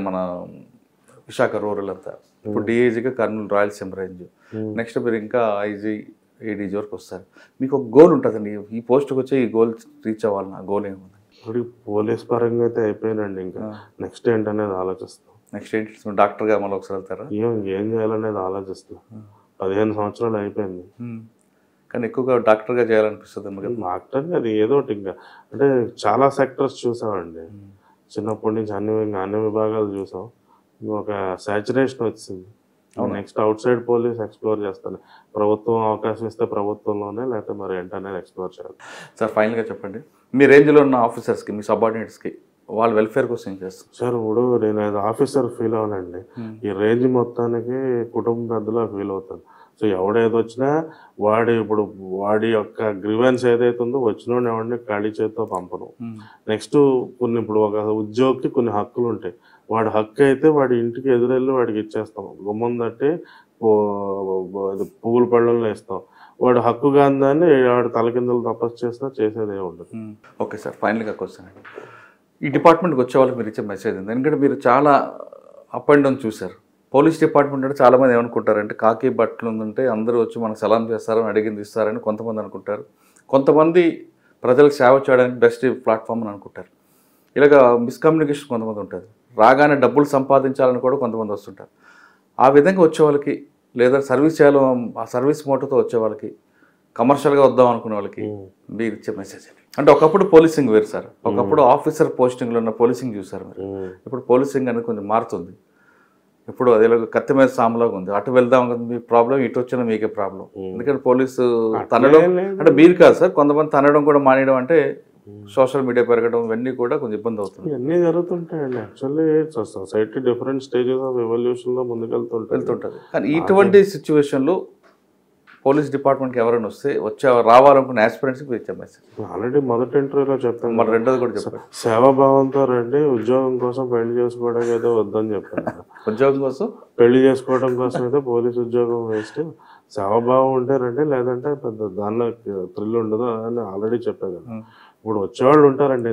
S2: మన విశాఖ రూరల్ అంతా. ఇప్పుడు డిఐజీగా కర్నూలు రాయలసీమ రేంజ్, నెక్స్ట్ మీరు ఇంకా ఐజీ ఏడీజీ వరకు వస్తారు. మీకు ఒక గోల్ ఉంటుందండి, ఈ పోస్ట్కి వచ్చి ఈ గోల్ రీచ్ అవ్వాలని. ఆ గోల్ ఏముంది?
S3: ఇప్పుడు పోలీస్ పరంగా అయితే అయిపోయినండి, ఇంకా నెక్స్ట్ ఏంటనేది ఆలోచిస్తాం.
S2: నెక్స్ట్ ఏంటి? డాక్టర్గా మళ్ళీ ఒకసారి వెళ్తారా?
S3: ఏం చేయాలనేది ఆలోచిస్తాం. 15 సంవత్సరాలు అయిపోయింది,
S2: కానీ ఎక్కువగా డాక్టర్గా చేయాలనిపిస్తుంది.
S3: డాక్టర్గా అది ఏదో ఒకటి ఇంకా అంటే చాలా సెక్టర్స్ చూసామండి. చిన్నప్పటి నుంచి అన్ని విభాగాలు చూసాం. ఒక సాచురేషన్ వచ్చింది. Next out side police explore చేస్తాను. ప్రభుత్వం అవకాశం ఇస్తే ప్రభుత్వంలోనే, లేకపోతే మరి ఏంటనేది ఎక్స్ప్లోర్ చేయాలి.
S2: సార్ ఫైనల్గా చెప్పండి, మీ రేంజ్లో ఉన్న ఆఫీసర్స్కి, మీ సబార్డినేట్స్కి వాళ్ళ వెల్ఫేర్ కోసం ఏం చేస్తారు
S3: సార్? ఇప్పుడు నేను యాజ్ ఆఫీసర్ ఫీల్ అవ్వాలండి, ఈ రేంజ్ మొత్తానికి కుటుంబ పెద్దలా ఫీల్ అవుతాను. సో ఎవడేది వచ్చినా వాడి యొక్క గ్రీవెన్స్ ఏదైతే ఉందో వచ్చిన ఎవరిని ఖాళీ చేతితో పంపను. నెక్స్ట్ ఇప్పుడు ఒక ఉద్యోగికి కొన్ని హక్కులు ఉంటాయి. వాడి హక్కు అయితే వాడి ఇంటికి ఎదురెళ్ళి వాడికి ఇచ్చేస్తాం, గుమ్మం తట్టి పువ్వుల పళ్ళల్లో వేస్తాం. వాడు హక్కు కాని దాన్ని వాడు తలకిందులు తపస్సు చేసినా చేసేది ఏమి ఉండదు.
S2: ఓకే సార్, ఫైనల్గా క్వశ్చన్ అండి, ఈ డిపార్ట్మెంట్కి వచ్చే వాళ్ళకి మీరు ఇచ్చే మెసేజ్ ఉంది. ఎందుకంటే మీరు చాలా అప్ అండ్ డౌన్ చూశారు. పోలీస్ డిపార్ట్మెంట్ అంటే చాలామంది ఏమనుకుంటారంటే కాకి బట్టలు ఉందంటే అందరూ వచ్చి మనకు సలాం చేస్తారని, అడిగింది ఇస్తారని కొంతమంది అనుకుంటారు. కొంతమంది ప్రజలకు సేవ చేయడానికి బెస్ట్ ప్లాట్ఫామ్ అని అనుకుంటారు. ఇలాగ మిస్కమ్యూనికేషన్ కొంతమంది ఉంటుంది. రాగానే డబ్బులు సంపాదించాలని కూడా కొంతమంది వస్తుంటారు. ఆ విధంగా వచ్చే వాళ్ళకి, లేదా సర్వీస్ చేయాలి ఆ సర్వీస్ మోటోతో వచ్చే వాళ్ళకి, కమర్షియల్గా వద్దాం అనుకునే వాళ్ళకి మీరు ఇచ్చే మెసేజ్ అంటే, ఒకప్పుడు పోలీసింగ్ వేరు సార్. ఒకప్పుడు ఆఫీసర్ పోస్టింగ్లో ఉన్న పోలీసింగ్ చూసారు మీరు. ఇప్పుడు పోలీసింగ్ అనేది కొంచెం మారుతుంది. ఇప్పుడు అది కత్తి మీద సాములాగా ఉంది. అటు వెళ్దాం మీ ప్రాబ్లం, ఇటు వచ్చినా మీకే ప్రాబ్లం. ఎందుకంటే పోలీసు తనడం అంటే మీరు కాదు సార్, కొంతమంది తనడం కూడా మానేయడం అంటే సోషల్ మీడియా పెరగడం ఇవన్నీ కూడా కొంచెం ఇబ్బంది అవుతుంది.
S3: ఇవన్నీ జరుగుతుంటాయండి. Actually society different stages of ఎవల్యూషన్లో వెళ్తుంటుంది.
S2: కానీ ఇటువంటి సిచ్యువేషన్లో పోలీస్ డిపార్ట్మెంట్కి ఎవరైనా రావాలనుకున్న ఆస్పిరెంట్స్కి ఇచ్చే మెసేజ్?
S3: ఆల్రెడీ మొదటి ఇంటర్వ్యూలో చెప్తాను,
S2: మరి రెండోది కూడా చెప్పాను,
S3: సేవాభావంతో రండి, ఉద్యోగం కోసం పెళ్లి చేసుకోవడానికి అయితే వద్దని చెప్పాను.
S2: ఉద్యోగం కోసం
S3: పెళ్లి చేసుకోవడం కోసం అయితే పోలీస్ ఉద్యోగం వేస్ట్, సేవాభావం ఉంటే రండి, లేదంటే పెద్ద దానిలో థ్రిల్ ఉండదు అని ఆల్రెడీ చెప్పాను. ఇప్పుడు వచ్చేవాళ్ళు ఉంటారండి.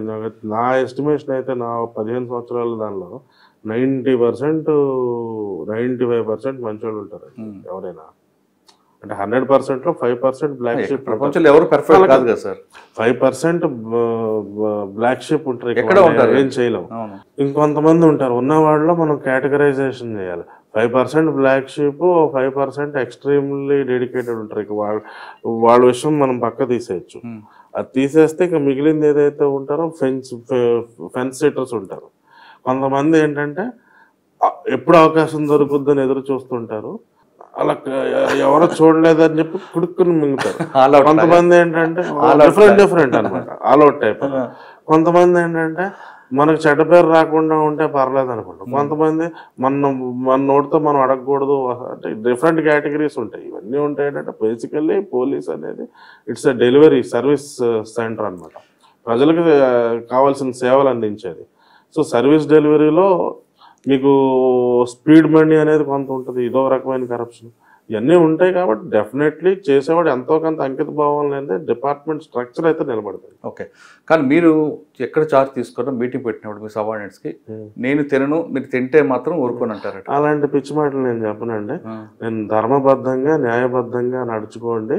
S3: నా ఎస్టిమేషన్ అయితే నా 15 సంవత్సరాల దానిలో 90% 95% మంచి వాళ్ళు ఉంటారండి. ఎవరైనా అంటే 100%లో 5% బ్లాక్ షిప్.
S2: ప్రపంచంలో ఎవరు పర్ఫెక్ట్ కాదు కదా సార్.
S3: 5% బ్లాక్ షిప్ ఉంటారు,
S2: ఎక్కడ ఉంటారు,
S3: ఏం చేయలేము. ఇంకొంతమంది ఉంటారు, ఉన్న వాళ్ళలో మనం కేటగరైజేషన్ చేయాలి. 5% బ్లాక్ షిప్, 5% ఎక్స్ట్రీమ్లీ డెడికేటెడ్ ఉంటారు. ఇక వాళ్ళ విషయం మనం పక్క తీసేయచ్చు. అది తీసేస్తే ఇక మిగిలింది ఏదైతే ఉంటారో ఫెన్స్ సెటర్స్ ఉంటారు. కొంతమంది ఏంటంటే ఎప్పుడు అవకాశం దొరుకుద్దని ఎదురు చూస్తుంటారు. అలా ఎవరో చూడలేదని చెప్పి కుడుక్కుని మింగుతారు. కొంతమంది ఏంటంటే డిఫరెంట్ అనమాట, ఆల్అౌట్ టైప్. కొంతమంది ఏంటంటే మనకు చెడ్డ పేరు రాకుండా ఉంటే పర్లేదు అనుకుంటాం. కొంతమంది మన నోటితో మనం అడగకూడదు. అంటే డిఫరెంట్ కేటగిరీస్ ఉంటాయి. ఇవన్నీ ఉంటాయి. ఏంటంటే బేసికల్లీ పోలీస్ అనేది it's a delivery service centre అనమాట, ప్రజలకు కావాల్సిన సేవలు అందించేది. సో సర్వీస్ డెలివరీలో మీకు స్పీడ్ మనీ అనేది కొంత ఉంటుంది, ఇదో రకమైన కరప్షన్ ఇవన్నీ ఉంటాయి. కాబట్టి డెఫినెట్లీ చేసేవాడు ఎంతో కొంత అంకిత భావం లేదే డిపార్ట్మెంట్ స్ట్రక్చర్ అయితే నిలబడుతుంది.
S2: ఓకే, కానీ మీరు ఎక్కడ చార్జ్ తీసుకున్నా మీటింగ్ పెట్టినప్పుడు మీ సబార్డినేట్స్కి నేను తినను, మీరు తింటే మాత్రం ఊరుకొని అంటారు. అలాంటి
S3: పిచ్చి మాటలు నేను చెప్పనండి. నేను ధర్మబద్ధంగా న్యాయబద్ధంగా నడుచుకోండి.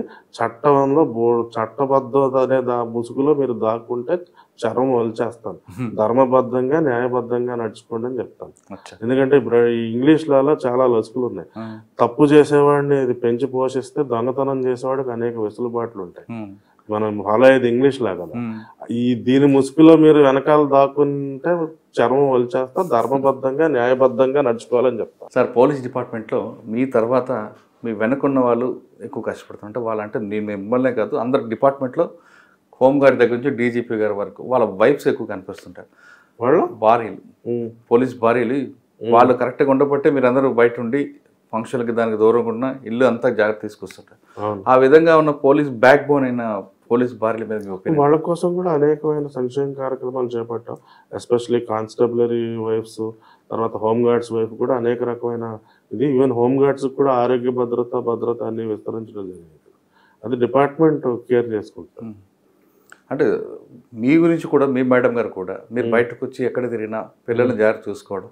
S3: చట్టబద్ధత అనే ముసుగులో మీరు దాక్కుంటే చర్మం వలిచేస్తాను. ధర్మబద్ధంగా న్యాయబద్ధంగా నడుచుకోండి అని చెప్తాను. ఎందుకంటే ఇంగ్లీష్లలో చాలా లసుకులు ఉన్నాయి. తప్పు చేసేవాడిని ఇది పెంచి పోషిస్తే దొంగతనం చేసేవాడికి అనేక వెసులుబాట్లు ఉంటాయి. మనం ఫాలో అయ్యేది ఇంగ్లీష్లా కదా. దీని ముసుగులో మీరు వెనకాల దాక్కుంటే చర్మం వలిచేస్తా, ధర్మబద్ధంగా న్యాయబద్ధంగా నడుచుకోవాలని చెప్తాను.
S2: సార్ పోలీస్ డిపార్ట్మెంట్లో మీ తర్వాత మీ వెనకున్న వాళ్ళు ఎక్కువ కష్టపడుతారు. అంటే వాళ్ళంటే నేను మిమ్మల్నే కాదు, అందరు డిపార్ట్మెంట్లో హోంగార్డ్ దగ్గర నుంచి డీజీపీ గారి వరకు వాళ్ళ వైఫ్స్ ఎక్కువ కనిపిస్తుంటారు.
S3: వాళ్ళు
S2: భార్యలు, పోలీస్ భార్యలు, వాళ్ళు కరెక్ట్గా ఉండబట్టే మీరు అందరూ బయట ఉండి ఫంక్షన్కి దానికి దూరంగా ఉన్న ఇల్లు అంతా జాగ్రత్త తీసుకొస్తుంటారు. ఆ విధంగా ఉన్న పోలీస్ బ్యాక్ బోన్ అయిన పోలీస్ భార్యల మీద
S3: వాళ్ళ కోసం కూడా అనేకమైన సంక్షేమ కార్యక్రమాలు చేపట్టాం. ఎస్పెషల్లీ కానిస్టేబులరీ వైఫ్స్, తర్వాత హోమ్ గార్డ్స్ వైఫ్ కూడా అనేక రకమైన ఇది. ఈవెన్ హోమ్ గార్డ్స్ కూడా ఆరోగ్య భద్రత అన్ని విస్తరించడం జరిగింది. అది డిపార్ట్మెంట్ కేర్ చేసుకుంటాం.
S2: అంటే మీ గురించి కూడా మీ మేడం గారు కూడా మీరు బయటకు వచ్చి ఎక్కడ తిరిగినా పిల్లల్ని జాగ్రత్త చూసుకోవడం,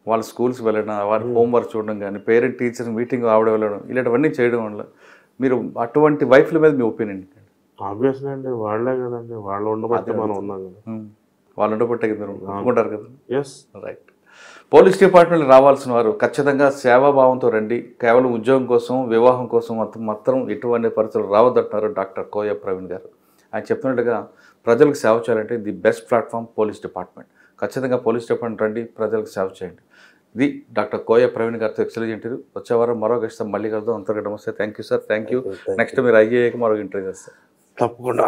S2: వాళ్ళ స్కూల్స్ వెళ్ళడం, వాళ్ళ హోంవర్క్ చూడడం కానీ, పేరెంట్ టీచర్ మీటింగ్ ఆవిడ వెళ్ళడం, ఇలాంటివన్నీ చేయడం వల్ల మీరు అటువంటి వైఫ్ల మీద మీ ఒపీనియన్?
S3: ఆబ్వియస్లీ అండి, వాళ్ళే కదండి, వాళ్ళు ఉండబట్టే మనం ఉన్నాం కదా.
S2: వాళ్ళు ఉండబట్టే మీరు ఒప్పుకుంటారు కదా.
S3: Yes,
S2: right. పోలీస్ డిపార్ట్మెంట్ రావాల్సిన వారు ఖచ్చితంగా సేవాభావంతో రండి. కేవలం ఉద్యోగం కోసం, వివాహం కోసం మాత్రం ఎటువంటి పరిస్థితులు రావద్దంటున్నారు డాక్టర్ కోయ ప్రవీణ్ గారు. ఆయన చెప్తున్నట్టుగా ప్రజలకు సేవ చేయాలంటే the best platform police department. ఖచ్చితంగా పోలీస్ డిపార్ట్మెంట్ రండి, ప్రజలకు సేవ చేయండి. ఇది డాక్టర్ కోయ ప్రవీణ్ గారితో ఎక్సలెంట్ ఇంటర్వ్యూ. వచ్చే వారం మరో గెస్ట్ మళ్ళీ కలుద్దాం. అంతగా నమస్తే. Thank you sir. Thank you. Next మీరు ఐఏకి మరో ఇంటర్వ్యూ చేస్తారు
S3: తప్పకుండా.